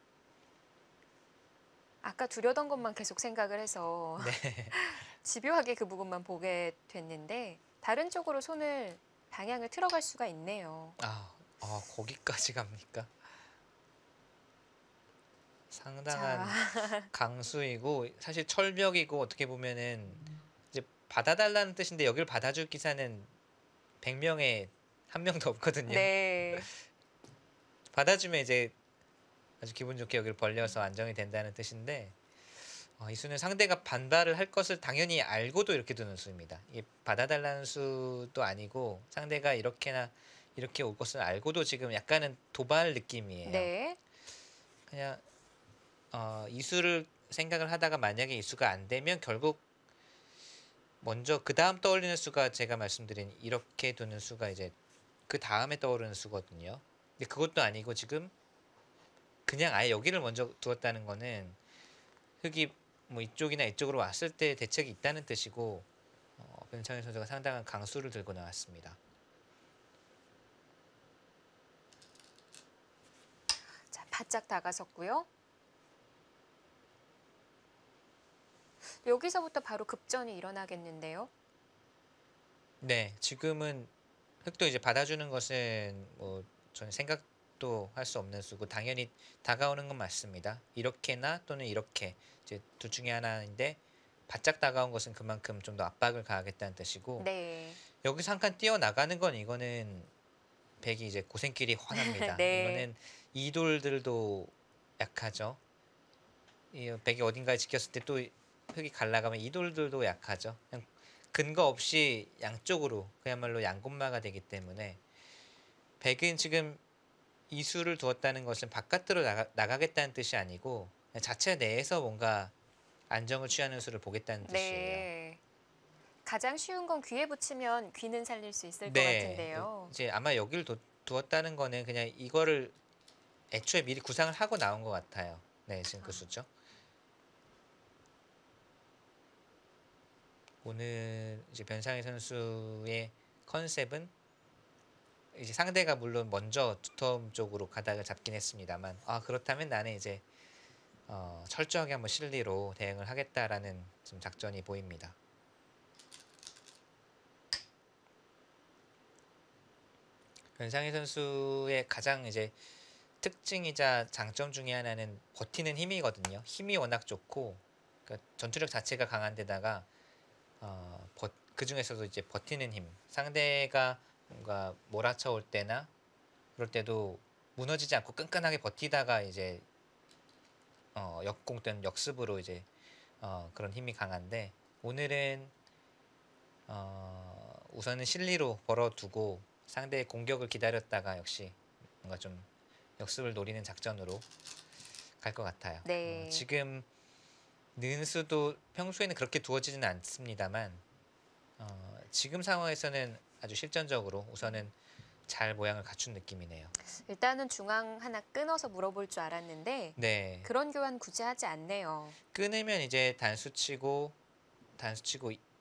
아까 두려던 것만 계속 생각을 해서 네. 집요하게 그 부분만 보게 됐는데 다른 쪽으로 손을 방향을 틀어갈 수가 있네요. 거기까지 갑니까? 상당한 강수이고 사실 철벽이고 어떻게 보면은 이제 받아달라는 뜻인데 여기를 받아줄 기사는 100명에 한 명도 없거든요. 네. 받아주면 이제 아주 기분 좋게 여기를 벌려서 안정이 된다는 뜻인데 이 수는 상대가 반발을 할 것을 당연히 알고도 이렇게 두는 수입니다. 이게 받아달라는 수도 아니고 상대가 이렇게나 이렇게 올 것을 알고도 지금 약간은 도발 느낌이에요. 네. 그냥 이 수를 생각을 하다가 만약에 이 수가 안 되면 결국 먼저 그 다음 떠올리는 수가 제가 말씀드린 이렇게 두는 수가 이제 그 다음에 떠오르는 수거든요. 근데 그것도 아니고 지금 그냥 아예 여기를 먼저 두었다는 거는 흙이 뭐 이쪽이나 이쪽으로 왔을 때 대책이 있다는 뜻이고 변창현 선수가 상당한 강수를 들고 나왔습니다. 자, 바짝 다가섰고요. 여기서부터 바로 급전이 일어나겠는데요. 네, 지금은 흙도 이제 받아주는 것은 뭐 저는 생각도 할 수 없는 수고 당연히 다가오는 건 맞습니다. 이렇게나 또는 이렇게 이제 둘 중에 하나인데 바짝 다가온 것은 그만큼 좀 더 압박을 가하겠다는 뜻이고 네. 여기서 한 칸 뛰어나가는 건 이거는 백이 이제 고생길이 훤합니다. 네. 이거는 이돌들도 약하죠. 이 백이 어딘가에 지켰을 때 또 흙이 갈라가면 이돌들도 약하죠. 그냥 근거 없이 양쪽으로 그야말로 양곤마가 되기 때문에 백은 지금 이 수를 두었다는 것은 바깥으로 나가겠다는 뜻이 아니고 그냥 자체 내에서 뭔가 안정을 취하는 수를 보겠다는 뜻이에요. 네. 가장 쉬운 건 귀에 붙이면 귀는 살릴 수 있을 것 같은데요. 이제 아마 여기를 두었다는 거는 그냥 이거를 애초에 미리 구상을 하고 나온 것 같아요. 네, 지금 그 수죠. 오늘 이제 변상희 선수의 컨셉은 이제 상대가 물론 먼저 두터움 쪽으로 가닥을 잡긴 했습니다만 그렇다면 나는 이제 철저하게 한번 실리로 대응을 하겠다라는 좀 작전이 보입니다. 변상희 선수의 가장 이제 특징이자 장점 중에 하나는 버티는 힘이거든요. 힘이 워낙 좋고 그러니까 전투력 자체가 강한 데다가 그 중에서도 이제 버티는 힘. 상대가 뭔가 몰아쳐 올 때나 그럴 때도 무너지지 않고 끈끈하게 버티다가 이제 역공 또는 역습으로 이제 그런 힘이 강한데 오늘은 우선은 실리로 벌어두고 상대의 공격을 기다렸다가 역시 뭔가 좀 역습을 노리는 작전으로 갈 것 같아요. 네. 지금 는수도 평소에는 그렇게 두어지지는 않습니다만 지금 상황에서는 아주 실전적으로 우선은 잘 모양을 갖춘 느낌이네요. 일단은 중앙 하나 끊어서 물어볼 줄 알았는데 네. 그런 교환 굳이 하지 않네요. 끊으면 이제 단수 치고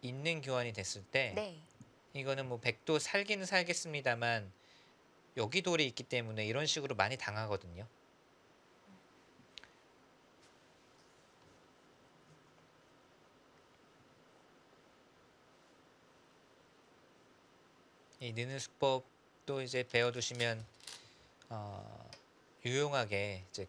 있는 교환이 됐을 때 네. 이거는 뭐 백도 살기는 살겠습니다만 여기 돌이 있기 때문에 이런 식으로 많이 당하거든요. 이 느는 수법도 이제 배워두시면 유용하게 이제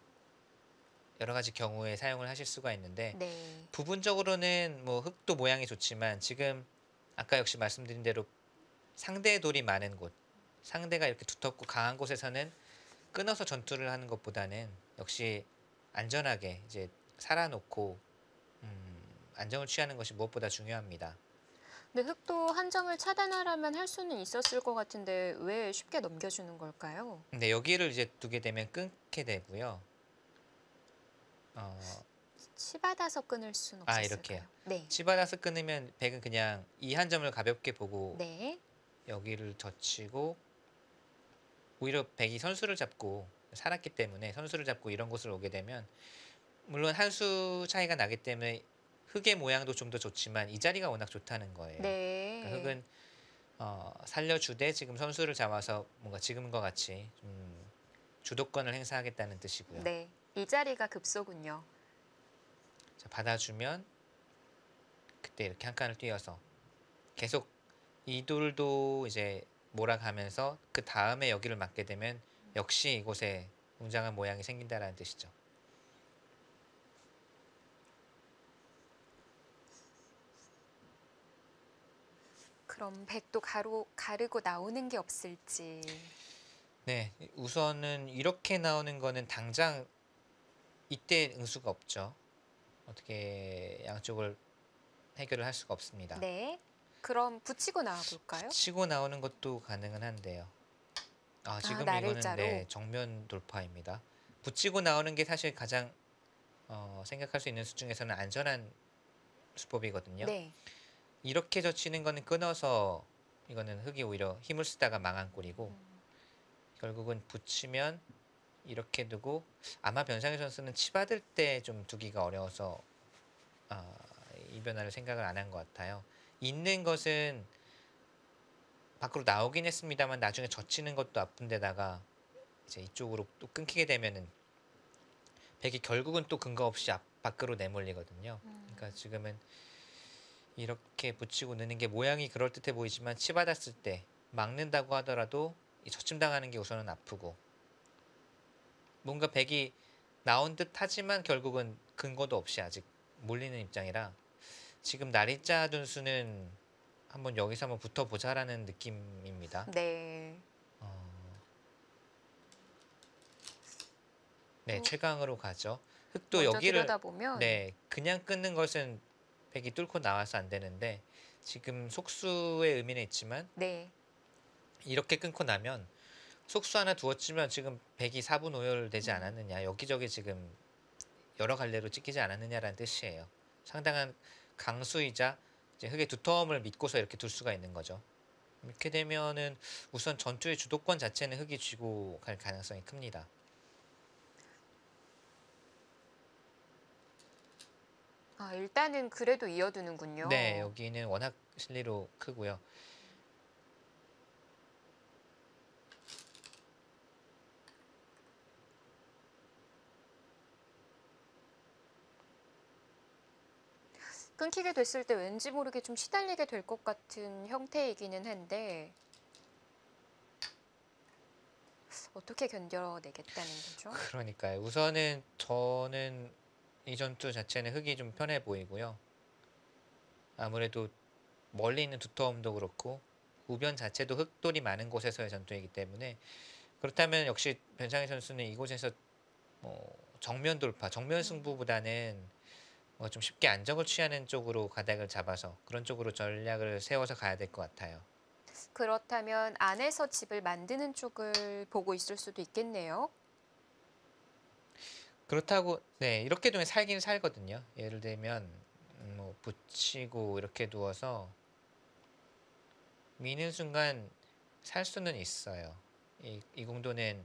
여러 가지 경우에 사용을 하실 수가 있는데 네. 부분적으로는 뭐 흙도 모양이 좋지만 지금 아까 역시 말씀드린 대로 상대의 돌이 많은 곳, 상대가 이렇게 두텁고 강한 곳에서는 끊어서 전투를 하는 것보다는 역시 안전하게 이제 살아놓고 안정을 취하는 것이 무엇보다 중요합니다. 근데 흙도 한 점을 차단하려면 할 수는 있었을 것 같은데 왜 쉽게 넘겨주는 걸까요? 근데 여기를 이제 두게 되면 끊게 되고요. 치받아서 끊을 수는 이렇게요. 없었을까요? 네. 치받아서 끊으면 백은 그냥 이 한 점을 가볍게 보고 네. 여기를 젖히고 오히려 백이 선수를 잡고 살았기 때문에 선수를 잡고 이런 곳을 오게 되면 물론 한 수 차이가 나기 때문에 흙의 모양도 좀 더 좋지만 이 자리가 워낙 좋다는 거예요. 그러니까 네. 흙은 살려주되 지금 선수를 잡아서 뭔가 지금과 같이 주도권을 행사하겠다는 뜻이고요. 네. 이 자리가 급소군요. 자, 받아주면 그때 이렇게 한 칸을 띄어서 계속 이 돌도 이제 몰아가면서 그 다음에 여기를 맞게 되면 역시 이곳에 웅장한 모양이 생긴다라는 뜻이죠. 그럼 백도 가르고 나오는 게 없을지. 네, 우선은 이렇게 나오는 거는 당장 이때 응수가 없죠. 어떻게 양쪽을 해결을 할 수가 없습니다. 네. 그럼 붙이고 나와 볼까요? 치고 나오는 것도 가능은 한데요. 지금 이거는 나를자로. 정면 돌파입니다. 붙이고 나오는 게 사실 가장 생각할 수 있는 수 중에서는 안전한 수법이거든요. 네. 이렇게 젖히는 거는 끊어서 이거는 흙이 오히려 힘을 쓰다가 망한 꼴이고 결국은 붙이면 이렇게 두고 아마 변상현 선수는 치받을 때 좀 두기가 어려워서 이 변화를 생각을 안 한 것 같아요. 있는 것은 밖으로 나오긴 했습니다만 나중에 젖히는 것도 아픈데다가 이제 이쪽으로 또 끊기게 되면은 백이 결국은 또 근거 없이 밖으로 내몰리거든요. 그러니까 지금은 이렇게 붙이고 넣는 게 모양이 그럴듯해 보이지만 치받았을 때 막는다고 하더라도 이 젖힘당하는 게 우선은 아프고 뭔가 백이 나온 듯 하지만 결국은 근거도 없이 아직 몰리는 입장이라 지금 나리자 dun수는 여기서 한번 붙어보자라는 느낌입니다. 네. 네, 최강으로 가죠. 흙도 먼저 여기를 들여다보면 그냥 끊는 것은 백이 뚫고 나와서 안 되는데 지금 속수의 의미는 있지만 네. 이렇게 끊고 나면 속수 하나 두었지만 지금 백이 4분 오열되지 않았느냐 여기저기 지금 여러 갈래로 찍히지 않았느냐라는 뜻이에요. 상당한 강수이자 이제 흙의 두터움을 믿고서 이렇게 둘 수가 있는 거죠. 이렇게 되면은 우선 전투의 주도권 자체는 흙이 쥐고 갈 가능성이 큽니다. 일단은 그래도 이어두는군요. 네, 여기는 워낙 실리로 크고요. 끊기게 됐을 때 왠지 모르게 좀 시달리게 될 것 같은 형태이기는 한데 어떻게 견뎌내겠다는 거죠? 그러니까요. 우선은 저는 이 전투 자체는 흙이 좀 편해 보이고요. 아무래도 멀리 있는 두터움도 그렇고 우변 자체도 흙돌이 많은 곳에서의 전투이기 때문에 그렇다면 역시 변상희 선수는 이곳에서 정면 돌파, 정면 승부보다는 좀 쉽게 안정을 취하는 쪽으로 가닥을 잡아서 그런 쪽으로 전략을 세워서 가야 될 것 같아요. 그렇다면 안에서 집을 만드는 쪽을 보고 있을 수도 있겠네요. 그렇다고 이렇게 두면 살긴 살거든요. 예를 들면 뭐 붙이고 이렇게 두어서 미는 순간 살 수는 있어요. 이 공도는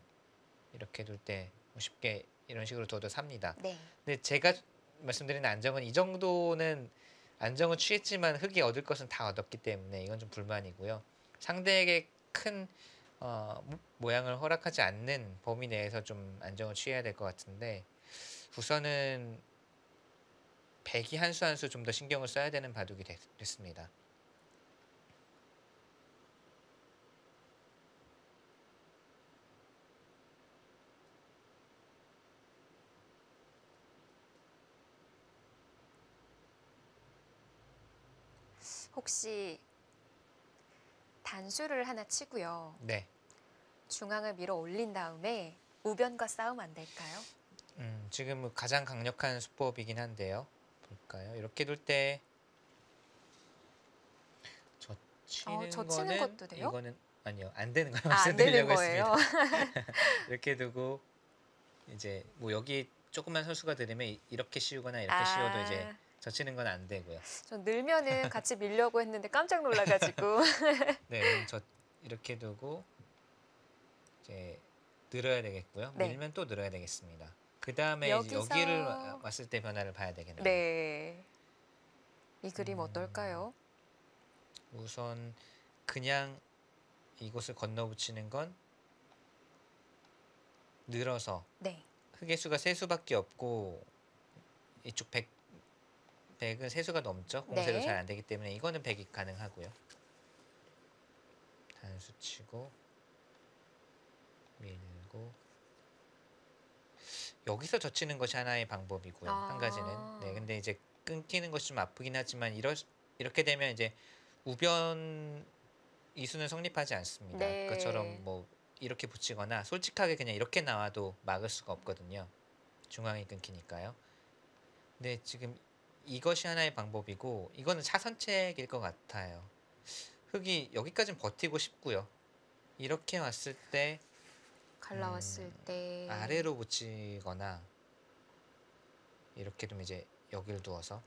이렇게 둘 때 쉽게 이런 식으로 둬도 삽니다. 네. 근데 제가 말씀드리는 안정은 이 정도는 안정은 취했지만 흙이 얻을 것은 다 얻었기 때문에 이건 좀 불만이고요. 상대에게 큰 모양을 허락하지 않는 범위 내에서 좀 안정을 취해야 될 것 같은데 우선은 백이 한 수 한 수 좀 더 신경을 써야 되는 바둑이 됐습니다. 혹시 단수를 하나 치고요. 네. 중앙을 밀어 올린 다음에 우변과 싸움 안 될까요? 지금 가장 강력한 수법이긴 한데요. 볼까요? 이렇게 둘 때 젖히는 젖히는 거는 것도 돼요? 이거는 아니요. 안 되는 걸 안 되는 말씀드리려고 거예요. 했습니다. 이렇게 두고 이제 뭐 여기 조금만 선수가 들으면 이렇게 씌우거나 이렇게 씌워도 이제 젖히는 건 안 되고요. 전 늘면은 같이 밀려고 했는데 깜짝 놀라가지고. 네, 그럼 이렇게 두고 이제 늘어야 되겠고요. 네. 밀면 또 늘어야 되겠습니다. 그 다음에 여기를 왔을 때 변화를 봐야 되겠네요. 네. 이 그림 어떨까요? 우선 그냥 이곳을 건너붙이는 건 늘어서 네. 흙의 수가 세 수밖에 없고 이쪽 100은 세 수가 넘죠. 공세도 네. 잘 안 되기 때문에 이거는 100이 가능하고요. 단수 치고 밀고 여기서 젖히는 것이 하나의 방법이고요. 한 가지는. 네, 근데 이제 끊기는 것이 좀 아프긴 하지만 이렇게 되면 이제 우변 이수는 성립하지 않습니다. 네. 그것처럼 뭐 이렇게 붙이거나 솔직하게 그냥 이렇게 나와도 막을 수가 없거든요. 중앙이 끊기니까요. 근데 지금 이것이 하나의 방법이고 이거는 차선책일 것 같아요. 흙이 여기까지는 버티고 싶고요. 이렇게 왔을 때 갈라왔을 때 아래로 붙이거나 이렇게 두면 이제 여기를 두어서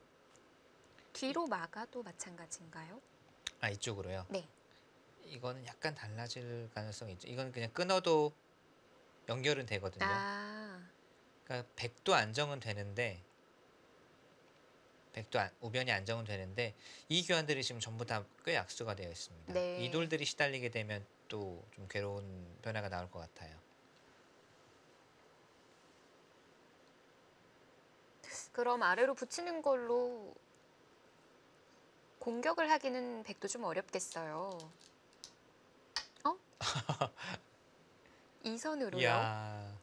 뒤로 막아도 마찬가지인가요? 이쪽으로요. 네. 이거는 약간 달라질 가능성이 있죠. 이건 그냥 끊어도 연결은 되거든요. 그러니까 100도 안정은 되는데 우변이 안정은 되는데 이 교환들이 지금 전부 다 꽤 약수가 되어 있습니다. 네. 이 돌들이 시달리게 되면 또 좀 괴로운 변화가 나올 것 같아요. 그럼 아래로 붙이는 걸로 공격을 하기는 백도 좀 어렵겠어요. 이 선으로요? 이야,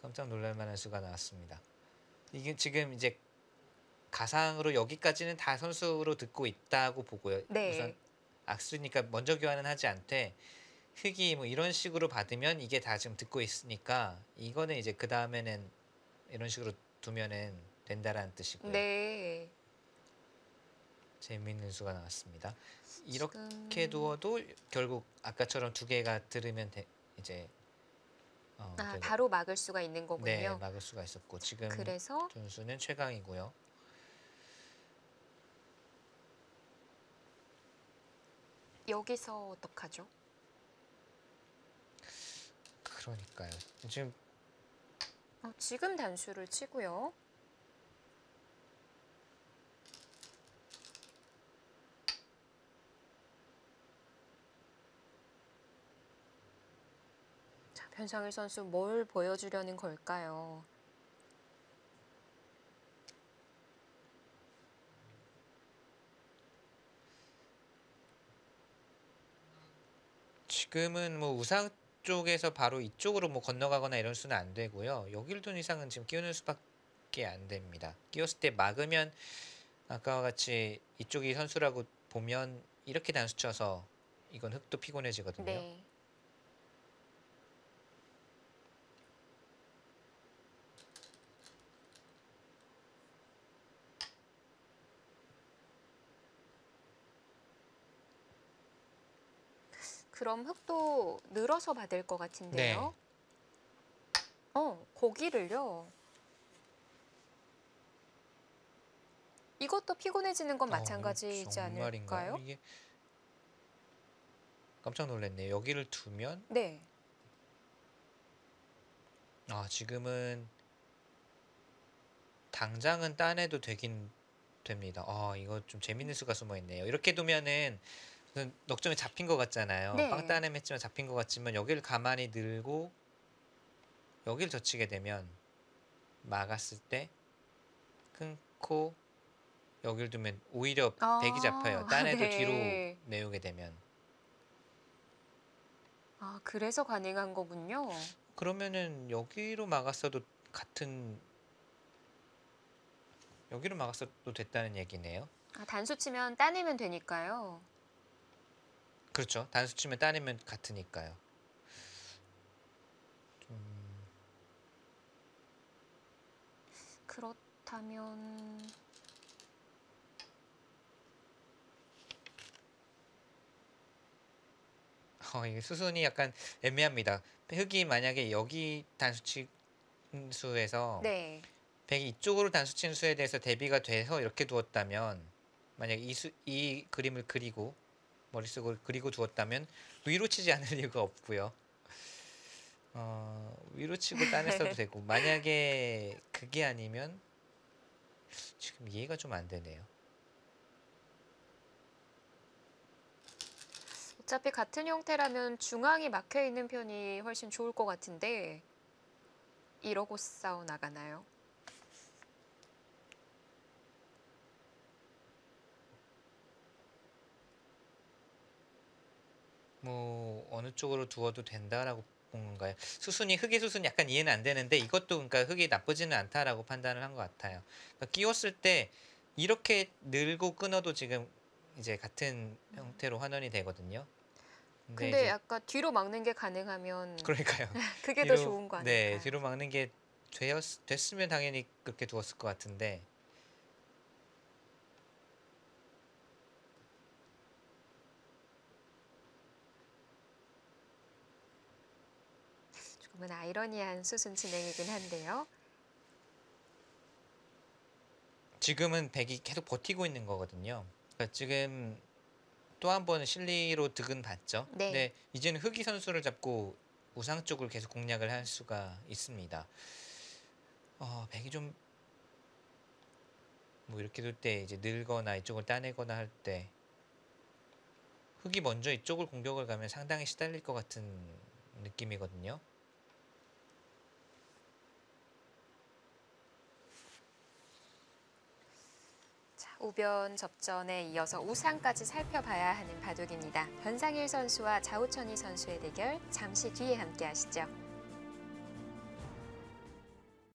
깜짝 놀랄 만한 수가 나왔습니다. 이게 지금 이제 가상으로 여기까지는 다 선수로 듣고 있다고 보고요. 네. 우선 악수니까 먼저 교환은 하지 않되 흙이 뭐 이런 식으로 받으면 이게 다 지금 듣고 있으니까 이거는 이제 그 다음에는 이런 식으로 두면은 된다라는 뜻이고요. 네. 재미있는 수가 나왔습니다. 이렇게 지금 두어도 결국 아까처럼 두 개가 들으면 이제 바로 막을 수가 있는 거군요. 네, 막을 수가 있었고 지금 그래서 준수는 최강이고요. 여기서 어떡하죠? 그러니까요. 지금 지금 단수를 치고요. 자, 변상일 선수 뭘 보여주려는 걸까요? 지금은 뭐 우상 쪽에서 바로 이쪽으로 뭐 건너가거나 이런 수는 안 되고요. 여길 둔 이상은 지금 끼우는 수밖에 안 됩니다. 끼웠을 때 막으면 아까와 같이 이쪽이 선수라고 보면 이렇게 단수 쳐서 이건 흙도 피곤해지거든요. 네. 그럼 흙도 늘어서 받을 것 같은데요. 고기를요. 이것도 피곤해지는 건 마찬가지이지 정말인가요? 않을까요? 이게 깜짝 놀랐네요. 여기를 두면 네. 지금은 당장은 따내도 되긴 됩니다. 이거 좀 재밌는 수가 숨어 있네요. 이렇게 두면은 무슨 넉점이 잡힌 것 같잖아요. 빵 네. 따내면 잡힌 것 같지만 여기를 가만히 들고 여기를 젖히게 되면 막았을 때 끊고 여기를 두면 오히려 백이 잡혀요. 따내도 뒤로 네. 내오게 되면. 그래서 가능한 거군요. 그러면은 여기로 막았어도 됐다는 얘기네요. 단수 치면 따내면 되니까요. 그렇죠. 단수 치면 따내면 같으니까요. 그렇다면 이게 수순이 약간 애매합니다. 흑이 만약에 여기 단수 수에서 네. 백이 이쪽으로 단수 친 수에 대해서 대비가 돼서 이렇게 두었다면 만약에 이 그림을 그리고 머릿속으로 그리고 두었다면 위로 치지 않을 이유가 없고요. 위로 치고 따냈어도 되고 만약에 그게 아니면 지금 이해가 좀 안 되네요. 어차피 같은 형태라면 중앙이 막혀 있는 편이 훨씬 좋을 것 같은데 이러고 싸워 나가나요? 뭐 어느 쪽으로 두어도 된다라고 본 건가요? 흑의 수순이 약간 이해는 안 되는데 이것도 그러니까 흑이 나쁘지는 않다라고 판단을 한 것 같아요. 그러니까 끼웠을 때 이렇게 늘고 끊어도 지금 이제 같은 형태로 환원이 되거든요. 근데 근데 이제 약간 뒤로 막는 게 가능하면 그러니까요. 그게 더 좋은 거 네, 아닐까요? 뒤로 막는 게 됐으면 당연히 그렇게 두었을 것 같은데 조금은 아이러니한 수순 진행이긴 한데요. 지금은 백이 계속 버티고 있는 거거든요. 그러니까 지금 또 한 번 실리로 득은 봤죠. 네. 근데 이제는 흑이 선수를 잡고 우상 쪽을 계속 공략을 할 수가 있습니다. 백이 좀 뭐 이렇게 둘 때 이제 늘거나 이쪽을 따내거나 할 때 흑이 먼저 이쪽을 공격을 가면 상당히 시달릴 것 같은 느낌이거든요. 우변 접전에 이어서 우상까지 살펴봐야 하는 바둑입니다. 변상일 선수와 자우천희 선수의 대결 잠시 뒤에 함께 하시죠.